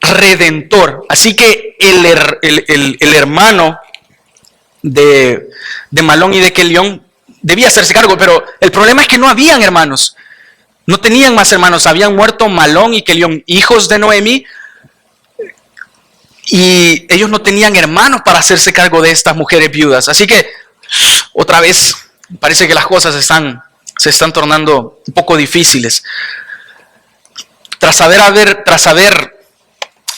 redentor. Así que el hermano de Malón y de Kelión debía hacerse cargo, pero el problema es que no habían hermanos. No tenían más hermanos, habían muerto Malón y Kelión, hijos de Noemí, y ellos no tenían hermanos para hacerse cargo de estas mujeres viudas. Así que, otra vez, parece que las cosas se están tornando un poco difíciles. Tras haber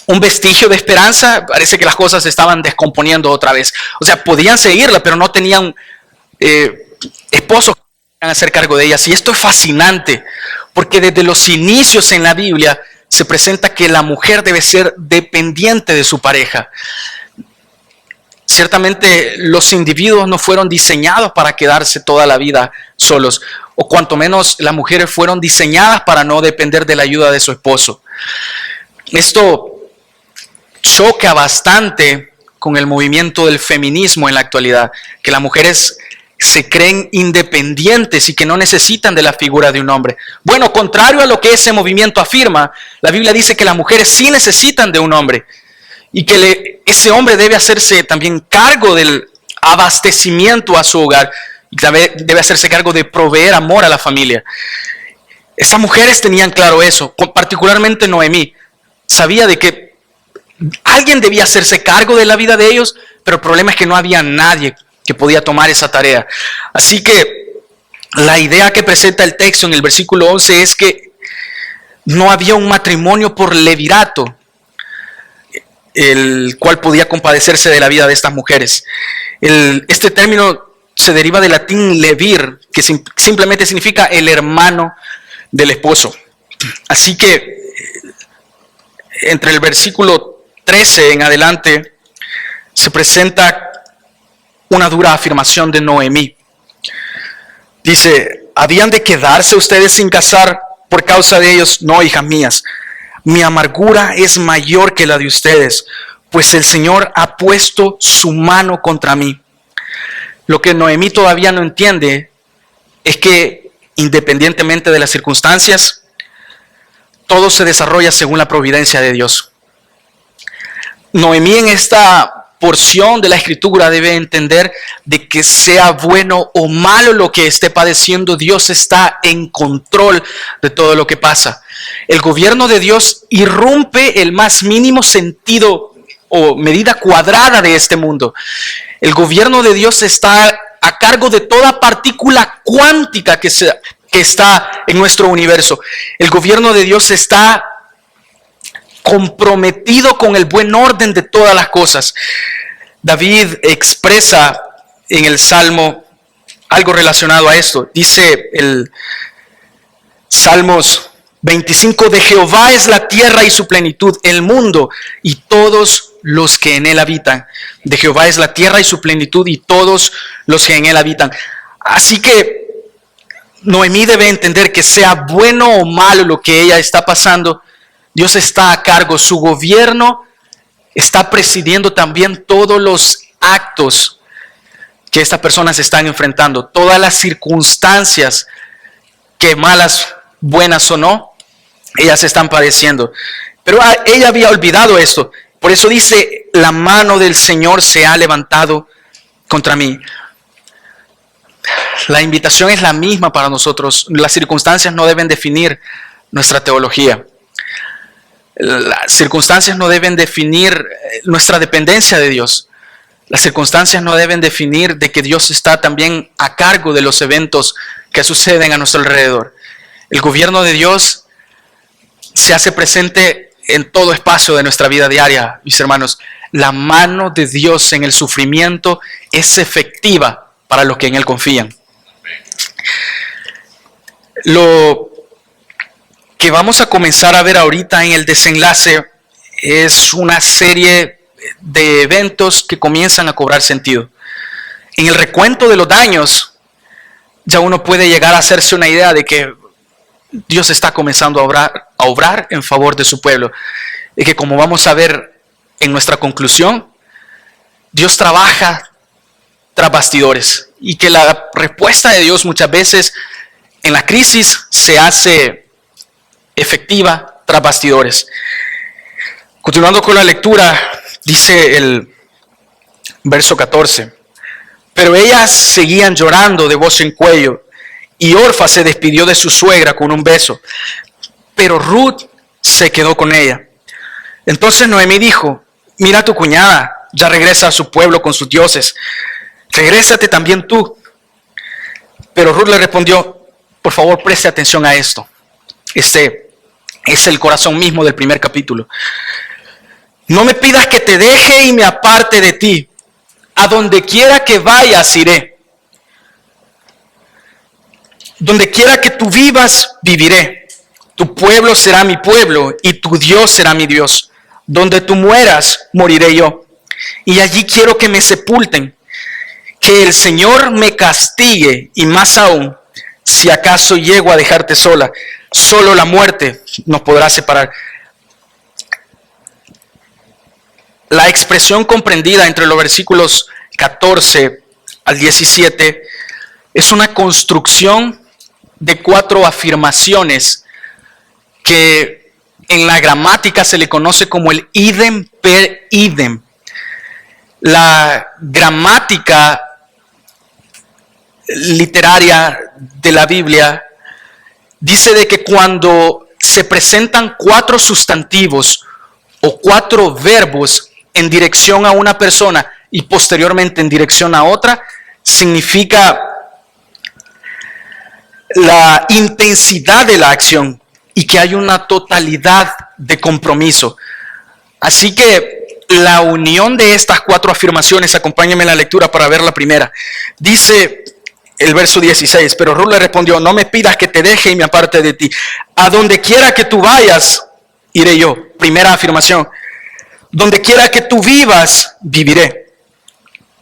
un vestigio de esperanza, parece que las cosas se estaban descomponiendo otra vez. O sea, podían seguirla, pero no tenían esposos que podían hacer cargo de ellas. Y esto es fascinante, porque desde los inicios en la Biblia se presenta que la mujer debe ser dependiente de su pareja. Ciertamente los individuos no fueron diseñados para quedarse toda la vida solos, o cuanto menos las mujeres fueron diseñadas para no depender de la ayuda de su esposo. Esto choca bastante con el movimiento del feminismo en la actualidad, que las mujeres se creen independientes y que no necesitan de la figura de un hombre. Bueno, contrario a lo que ese movimiento afirma, la Biblia dice que las mujeres sí necesitan de un hombre y que ese hombre debe hacerse también cargo del abastecimiento a su hogar debe hacerse cargo de proveer amor a la familia. Esas mujeres tenían claro eso, particularmente Noemí. Sabía de que alguien debía hacerse cargo de la vida de ellos, pero el problema es que no había nadie que podía tomar esa tarea. Así que la idea que presenta el texto en el versículo 11 es que no había un matrimonio por levirato, el cual podía compadecerse de la vida de estas mujeres. Este término se deriva del latín levir, que simplemente significa el hermano del esposo. Así que entre el versículo 13 en adelante se presenta una dura afirmación de Noemí. Dice, ¿habían de quedarse ustedes sin casar por causa de ellos? No, hijas mías, mi amargura es mayor que la de ustedes, pues el Señor ha puesto su mano contra mí. Lo que Noemí todavía no entiende es que independientemente de las circunstancias, todo se desarrolla según la providencia de Dios. Noemí en esta porción de la Escritura debe entender de que sea bueno o malo lo que esté padeciendo, Dios está en control de todo lo que pasa. El gobierno de Dios irrumpe el más mínimo sentido o medida cuadrada de este mundo. El gobierno de Dios está a cargo de toda partícula cuántica que está en nuestro universo. El gobierno de Dios está comprometido con el buen orden de todas las cosas. David expresa en el Salmo algo relacionado a esto. Dice el Salmos 25, de Jehová es la tierra y su plenitud, el mundo y todos los que en él habitan. De Jehová es la tierra y su plenitud y todos los que en él habitan. Así que Noemí debe entender que sea bueno o malo lo que ella está pasando, Dios está a cargo, su gobierno está presidiendo también todos los actos que estas personas están enfrentando, todas las circunstancias que malas, buenas o no, ellas están padeciendo. Pero ella había olvidado esto, por eso dice, la mano del Señor se ha levantado contra mí. La invitación es la misma para nosotros, las circunstancias no deben definir nuestra teología. Las circunstancias no deben definir nuestra dependencia de Dios. Las circunstancias no deben definir de que Dios está también a cargo de los eventos que suceden a nuestro alrededor. El gobierno de Dios se hace presente en todo espacio de nuestra vida diaria, mis hermanos. La mano de Dios en el sufrimiento es efectiva para los que en Él confían. Lo que vamos a comenzar a ver ahorita en el desenlace es una serie de eventos que comienzan a cobrar sentido. En el recuento de los daños, ya uno puede llegar a hacerse una idea de que Dios está comenzando a obrar en favor de su pueblo. Y que, como vamos a ver en nuestra conclusión, Dios trabaja tras bastidores. Y que la respuesta de Dios muchas veces en la crisis se hace efectiva tras bastidores. Continuando con la lectura, dice el verso 14. Pero ellas seguían llorando de voz en cuello, y Orfa se despidió de su suegra con un beso, pero Ruth se quedó con ella. Entonces Noemí dijo, mira, tu cuñada ya regresa a su pueblo con sus dioses, regrésate también tú. Pero Ruth le respondió, por favor preste atención a esto. Este es el corazón mismo del primer capítulo. No me pidas que te deje y me aparte de ti. A donde quiera que vayas iré. Donde quiera que tú vivas, viviré. Tu pueblo será mi pueblo y tu Dios será mi Dios. Donde tú mueras, moriré yo. Y allí quiero que me sepulten. Que el Señor me castigue y más aún, si acaso llego a dejarte sola. Solo la muerte nos podrá separar. La expresión comprendida entre los versículos 14 al 17 es una construcción de 4 afirmaciones que en la gramática se le conoce como el idem per idem. La gramática literaria de la Biblia dice de que cuando se presentan 4 sustantivos o 4 verbos en dirección a una persona y posteriormente en dirección a otra, significa la intensidad de la acción y que hay una totalidad de compromiso. Así que la unión de estas 4 afirmaciones, acompáñenme en la lectura para ver la primera. Dice el verso 16, pero Ruth le respondió, no me pidas que te deje y me aparte de ti. A donde quiera que tú vayas, iré yo. Primera afirmación. Donde quiera que tú vivas, viviré.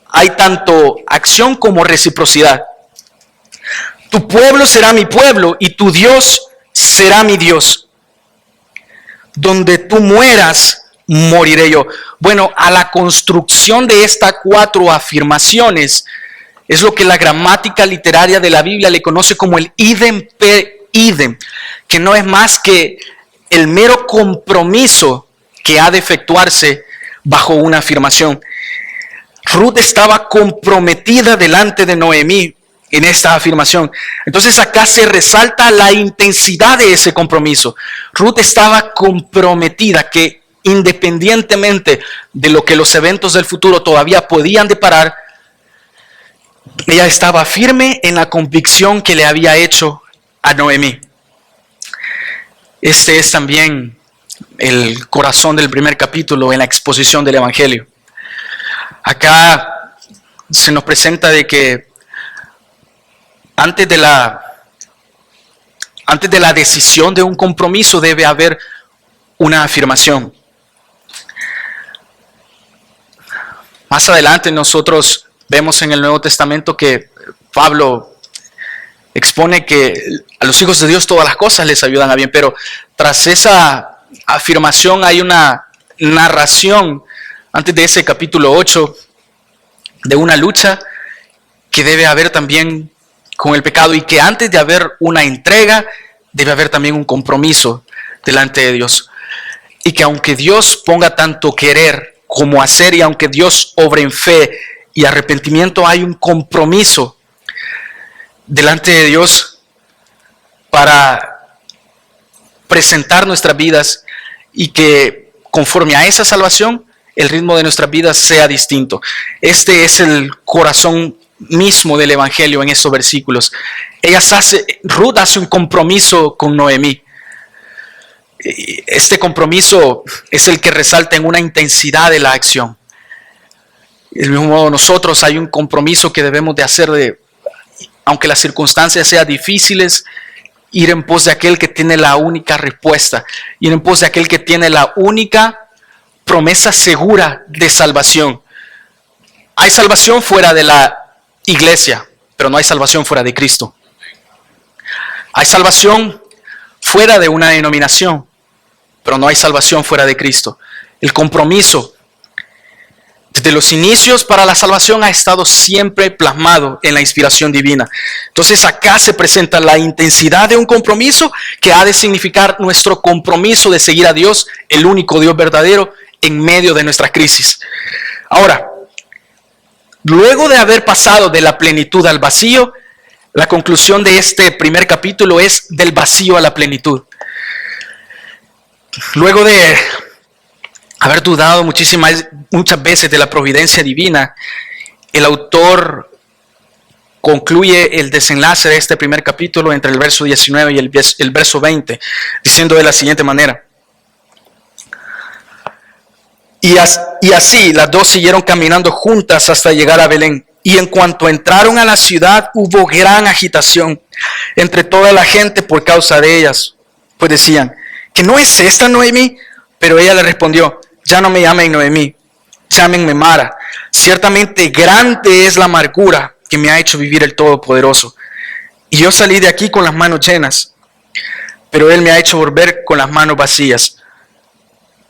Hay tanto acción como reciprocidad. Tu pueblo será mi pueblo y tu Dios será mi Dios. Donde tú mueras, moriré yo. Bueno, a la construcción de estas 4 afirmaciones es lo que la gramática literaria de la Biblia le conoce como el idem per idem, que no es más que el mero compromiso que ha de efectuarse bajo una afirmación. Ruth estaba comprometida delante de Noemí en esta afirmación. Entonces acá se resalta la intensidad de ese compromiso. Ruth estaba comprometida que independientemente de lo que los eventos del futuro todavía podían deparar, ella estaba firme en la convicción que le había hecho a Noemí. Este es también el corazón del primer capítulo en la exposición del Evangelio. Acá se nos presenta de que antes de la decisión de un compromiso debe haber una afirmación. Más adelante nosotros vemos en el Nuevo Testamento que Pablo expone que a los hijos de Dios todas las cosas les ayudan a bien, pero tras esa afirmación hay una narración antes de ese capítulo 8 de una lucha que debe haber también con el pecado y que antes de haber una entrega debe haber también un compromiso delante de Dios. Y que aunque Dios ponga tanto querer como hacer y aunque Dios obre en fe y arrepentimiento, hay un compromiso delante de Dios para presentar nuestras vidas y que conforme a esa salvación el ritmo de nuestras vidas sea distinto. Este es el corazón mismo del Evangelio en estos versículos. Ruth hace un compromiso con Noemí. Este compromiso es el que resalta en una intensidad de la acción. Del mismo modo, nosotros hay un compromiso que debemos de hacer, aunque las circunstancias sean difíciles, ir en pos de aquel que tiene la única respuesta, ir en pos de aquel que tiene la única promesa segura de salvación. Hay salvación fuera de la iglesia, pero no hay salvación fuera de Cristo. Hay salvación fuera de una denominación, pero no hay salvación fuera de Cristo. El compromiso desde los inicios para la salvación ha estado siempre plasmado en la inspiración divina. Entonces acá se presenta la intensidad de un compromiso que ha de significar nuestro compromiso de seguir a Dios, el único Dios verdadero, en medio de nuestras crisis. Ahora, luego de haber pasado de la plenitud al vacío, la conclusión de este primer capítulo es del vacío a la plenitud. Luego de haber dudado muchas veces de la providencia divina, el autor concluye el desenlace de este primer capítulo entre el verso 19 y el verso 20, diciendo de la siguiente manera. Y así las dos siguieron caminando juntas hasta llegar a Belén. Y en cuanto entraron a la ciudad, hubo gran agitación entre toda la gente por causa de ellas. Pues decían, ¿que no es esta Noemí? Pero ella le respondió, ya no me llamen Noemí, llámenme Mara. Ciertamente grande es la amargura que me ha hecho vivir el Todopoderoso. Y yo salí de aquí con las manos llenas, pero Él me ha hecho volver con las manos vacías.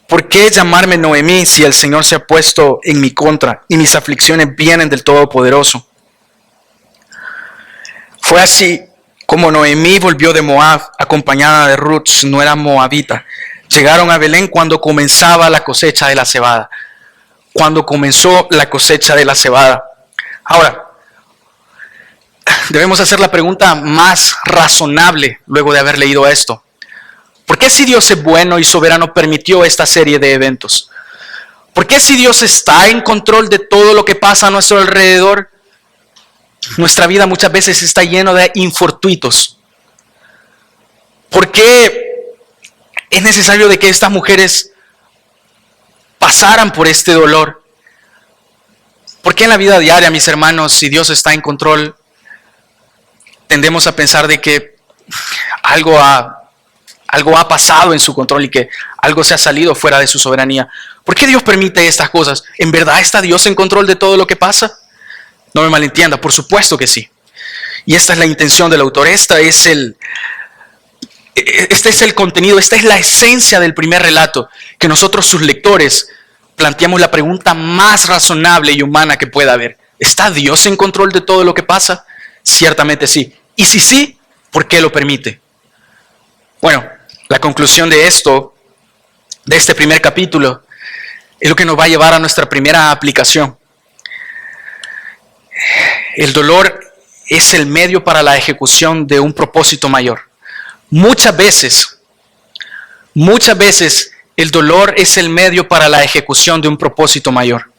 ¿Por qué llamarme Noemí si el Señor se ha puesto en mi contra y mis aflicciones vienen del Todopoderoso? Fue así como Noemí volvió de Moab, acompañada de Ruth, su nuera moabita. Llegaron a Belén cuando comenzaba la cosecha de la cebada. Cuando comenzó la cosecha de la cebada. Ahora, debemos hacer la pregunta más razonable luego de haber leído esto. ¿Por qué si Dios es bueno y soberano permitió esta serie de eventos? ¿Por qué si Dios está en control de todo lo que pasa a nuestro alrededor, nuestra vida muchas veces está llena de infortuitos? ¿Por qué es necesario de que estas mujeres pasaran por este dolor? ¿Por qué en la vida diaria, mis hermanos, si Dios está en control, tendemos a pensar de que algo ha pasado en su control y que algo se ha salido fuera de su soberanía? ¿Por qué Dios permite estas cosas? ¿En verdad está Dios en control de todo lo que pasa? No me malentienda, por supuesto que sí. Y esta es la intención del autor, este es el contenido, esta es la esencia del primer relato, que nosotros sus lectores planteamos la pregunta más razonable y humana que pueda haber. ¿Está Dios en control de todo lo que pasa? Ciertamente sí. Y si sí, ¿por qué lo permite? Bueno, la conclusión de esto, de este primer capítulo, es lo que nos va a llevar a nuestra primera aplicación. El dolor es el medio para la ejecución de un propósito mayor. Muchas veces, el dolor es el medio para la ejecución de un propósito mayor.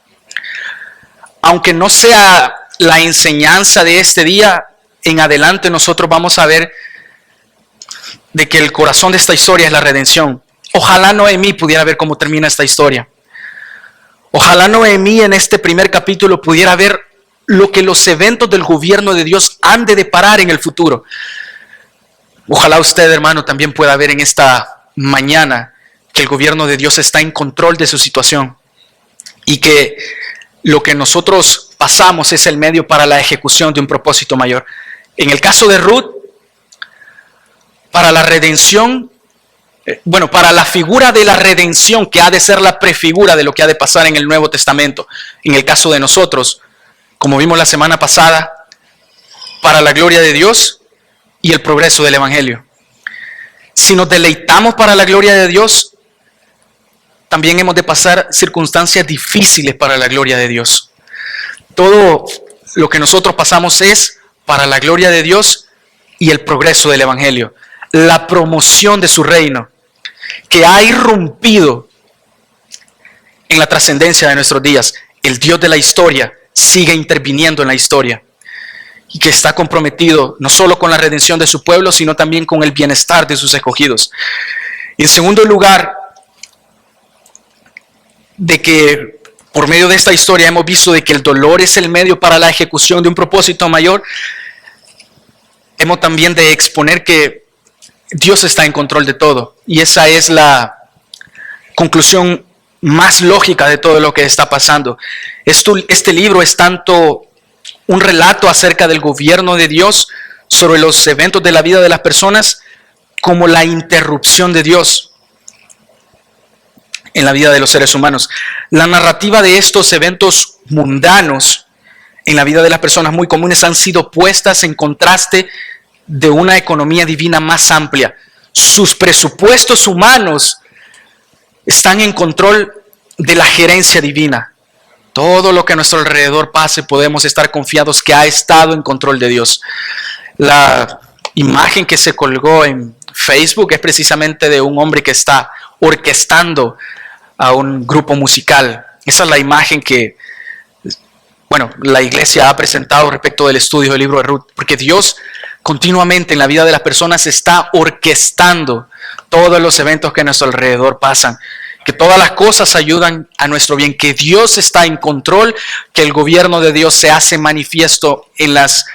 Aunque no sea la enseñanza de este día, en adelante nosotros vamos a ver de que el corazón de esta historia es la redención. Ojalá Noemí pudiera ver cómo termina esta historia. Ojalá Noemí en este primer capítulo pudiera ver lo que los eventos del gobierno de Dios han de deparar en el futuro. Ojalá usted, hermano, también pueda ver en esta mañana que el gobierno de Dios está en control de su situación y que lo que nosotros pasamos es el medio para la ejecución de un propósito mayor. En el caso de Ruth, para la redención, para la figura de la redención que ha de ser la prefigura de lo que ha de pasar en el Nuevo Testamento. En el caso de nosotros, como vimos la semana pasada, para la gloria de Dios y el progreso del Evangelio. Si nos deleitamos para la gloria de Dios, también hemos de pasar circunstancias difíciles para la gloria de Dios. Todo lo que nosotros pasamos es para la gloria de Dios y el progreso del Evangelio. La promoción de su reino, que ha irrumpido en la trascendencia de nuestros días. El Dios de la historia sigue interviniendo en la historia y que está comprometido no solo con la redención de su pueblo, sino también con el bienestar de sus escogidos. Y en segundo lugar, de que por medio de esta historia hemos visto de que el dolor es el medio para la ejecución de un propósito mayor, hemos también de exponer que Dios está en control de todo. Y esa es la conclusión más lógica de todo lo que está pasando. Este libro es tanto un relato acerca del gobierno de Dios sobre los eventos de la vida de las personas, como la interrupción de Dios en la vida de los seres humanos. La narrativa de estos eventos mundanos en la vida de las personas muy comunes han sido puestas en contraste de una economía divina más amplia. Sus presupuestos humanos están en control de la gerencia divina. Todo lo que a nuestro alrededor pase, podemos estar confiados que ha estado en control de Dios. La imagen que se colgó en Facebook es precisamente de un hombre que está orquestando a un grupo musical. Esa es la imagen que, la iglesia ha presentado respecto del estudio del libro de Ruth, porque Dios continuamente en la vida de las personas está orquestando todos los eventos que a nuestro alrededor pasan, que todas las cosas ayudan a nuestro bien, que Dios está en control, que el gobierno de Dios se hace manifiesto en las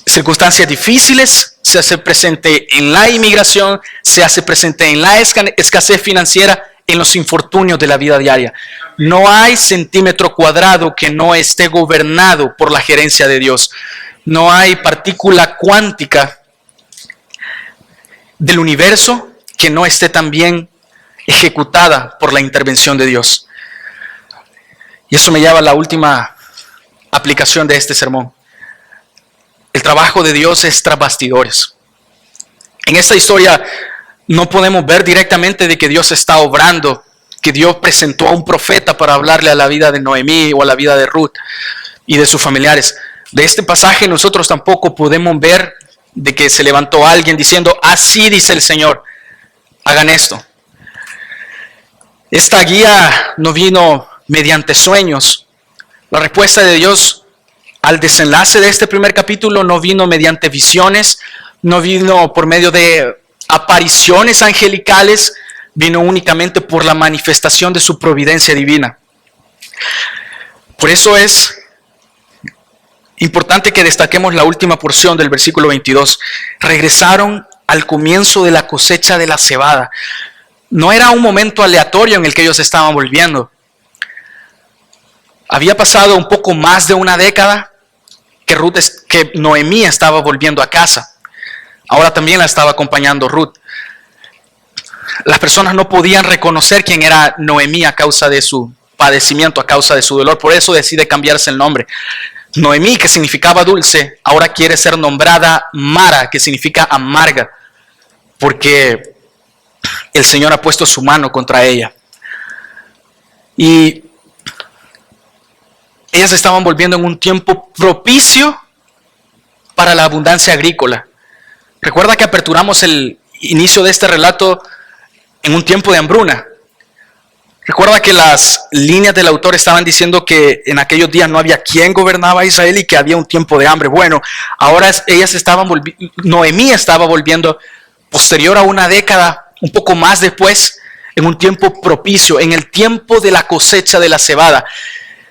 circunstancias difíciles, se hace presente en la inmigración, se hace presente en la escasez financiera, en los infortunios de la vida diaria. No hay centímetro cuadrado que no esté gobernado por la gerencia de Dios. No hay partícula cuántica del universo que no esté también ejecutada por la intervención de Dios. Y eso me lleva a la última aplicación de este sermón. El trabajo de Dios es tras bastidores. En esta historia no podemos ver directamente de que Dios está obrando, que Dios presentó a un profeta para hablarle a la vida de Noemí o a la vida de Ruth y de sus familiares. De este pasaje nosotros tampoco podemos ver de que se levantó alguien diciendo, así dice el Señor, hagan esto. Esta guía no vino mediante sueños. La respuesta de Dios al desenlace de este primer capítulo no vino mediante visiones, no vino por medio de apariciones angelicales, vino únicamente por la manifestación de su providencia divina. Por eso es importante que destaquemos la última porción del versículo 22. Regresaron al comienzo de la cosecha de la cebada. No era un momento aleatorio en el que ellos estaban volviendo. Había pasado un poco más de una década que Noemí estaba volviendo a casa. Ahora también la estaba acompañando Ruth. Las personas no podían reconocer quién era Noemí a causa de su padecimiento, a causa de su dolor. Por eso decide cambiarse el nombre. Noemí, que significaba dulce, ahora quiere ser nombrada Mara, que significa amarga, porque el Señor ha puesto su mano contra ella. Y ellas estaban volviendo en un tiempo propicio para la abundancia agrícola. Recuerda que aperturamos el inicio de este relato en un tiempo de hambruna. Recuerda que las líneas del autor estaban diciendo que en aquellos días no había quien gobernaba a Israel y que había un tiempo de hambre. Bueno, ahora Noemí estaba volviendo posterior a una década, un poco más después, en un tiempo propicio, en el tiempo de la cosecha de la cebada.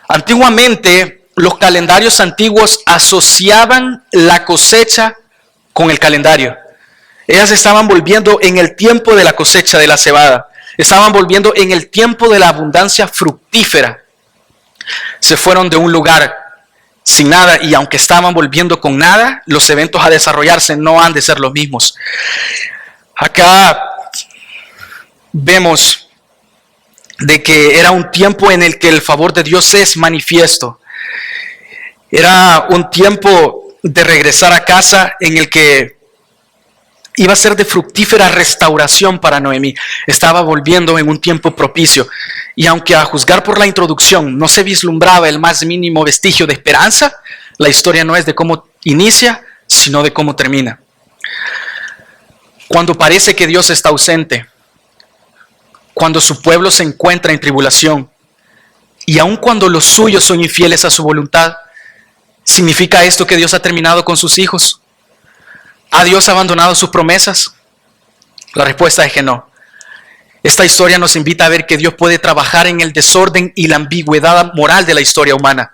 Antiguamente, los calendarios antiguos asociaban la cosecha con el calendario. Ellas estaban volviendo en el tiempo de la cosecha de la cebada. Estaban volviendo en el tiempo de la abundancia fructífera. Se fueron de un lugar sin nada y aunque estaban volviendo con nada, los eventos a desarrollarse no han de ser los mismos. Acá vemos de que era un tiempo en el que el favor de Dios es manifiesto. Era un tiempo de regresar a casa en el que iba a ser de fructífera restauración para Noemí. Estaba volviendo en un tiempo propicio. Y aunque a juzgar por la introducción no se vislumbraba el más mínimo vestigio de esperanza, la historia no es de cómo inicia, sino de cómo termina. Cuando parece que Dios está ausente, cuando su pueblo se encuentra en tribulación, y aun cuando los suyos son infieles a su voluntad, ¿significa esto que Dios ha terminado con sus hijos? ¿Ha Dios abandonado sus promesas? La respuesta es que no. Esta historia nos invita a ver que Dios puede trabajar en el desorden y la ambigüedad moral de la historia humana.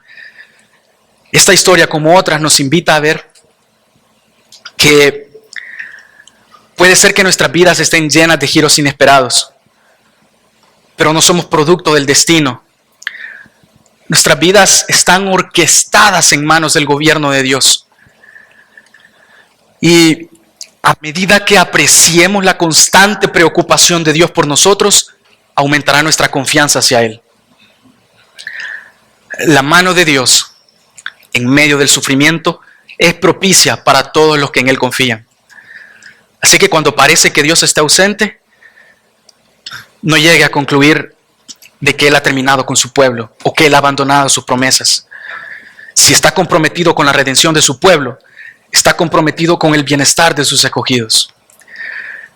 Esta historia, como otras, nos invita a ver que puede ser que nuestras vidas estén llenas de giros inesperados, pero no somos producto del destino. Nuestras vidas están orquestadas en manos del gobierno de Dios. Y a medida que apreciemos la constante preocupación de Dios por nosotros, aumentará nuestra confianza hacia Él. La mano de Dios en medio del sufrimiento es propicia para todos los que en Él confían. Así que cuando parece que Dios está ausente, no llegue a concluir de que Él ha terminado con su pueblo o que Él ha abandonado sus promesas. Si está comprometido con la redención de su pueblo, está comprometido con el bienestar de sus escogidos.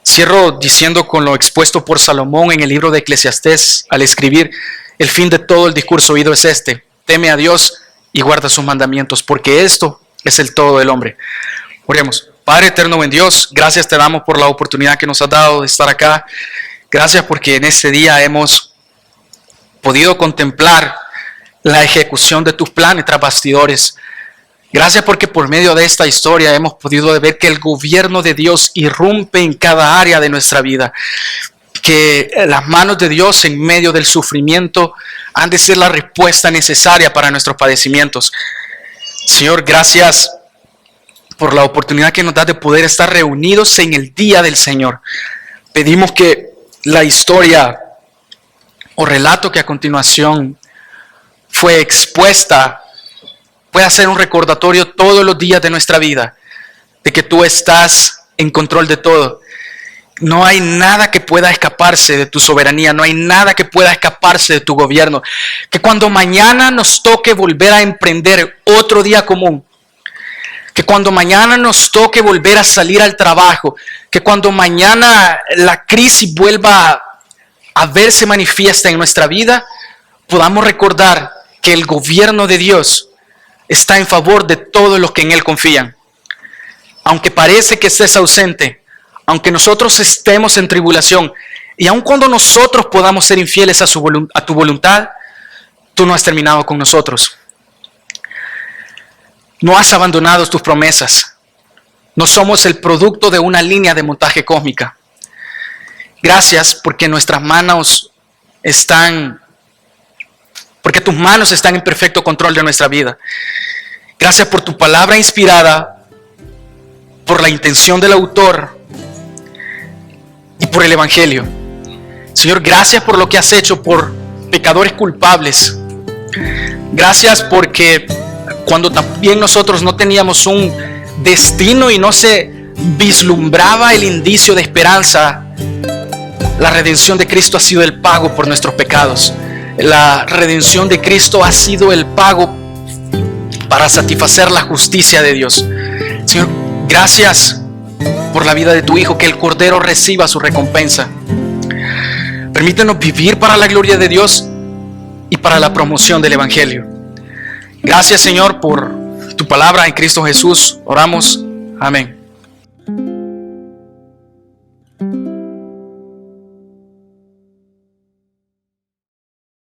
Cierro diciendo con lo expuesto por Salomón en el libro de Eclesiastés al escribir: el fin de todo el discurso oído es este: teme a Dios y guarda sus mandamientos, porque esto es el todo del hombre. Oremos. Padre eterno en Dios, gracias te damos por la oportunidad que nos has dado de estar acá. Gracias porque en este día hemos podido contemplar la ejecución de tus planes tras bastidores. Gracias porque por medio de esta historia hemos podido ver que el gobierno de Dios irrumpe en cada área de nuestra vida. Que las manos de Dios en medio del sufrimiento han de ser la respuesta necesaria para nuestros padecimientos. Señor, gracias por la oportunidad que nos da de poder estar reunidos en el día del Señor. Pedimos que la historia o relato que a continuación fue expuesta pueda ser un recordatorio todos los días de nuestra vida de que tú estás en control de todo. No hay nada que pueda escaparse de tu soberanía, no hay nada que pueda escaparse de tu gobierno. Que cuando mañana nos toque volver a emprender otro día común, Que cuando mañana nos toque volver a salir al trabajo, que cuando mañana la crisis vuelva a verse manifiesta en nuestra vida, podamos recordar que el gobierno de Dios está en favor de todos los que en Él confían. Aunque parece que estés ausente, aunque nosotros estemos en tribulación, y aun cuando nosotros podamos ser infieles a tu voluntad, tú no has terminado con nosotros. No has abandonado tus promesas. No somos el producto de una línea de montaje cósmica. Gracias porque nuestras manos porque tus manos están en perfecto control de nuestra vida. Gracias por tu palabra inspirada, por la intención del autor y por el Evangelio. Señor, gracias por lo que has hecho por pecadores culpables. Gracias porque cuando también nosotros no teníamos un destino y no se vislumbraba el indicio de esperanza, la redención de Cristo ha sido el pago por nuestros pecados. La redención de Cristo ha sido el pago para satisfacer la justicia de Dios. Señor, gracias por la vida de tu Hijo, que el Cordero reciba su recompensa. Permítenos vivir para la gloria de Dios y para la promoción del Evangelio. Gracias, Señor, por tu palabra en Cristo Jesús. Oramos. Amén.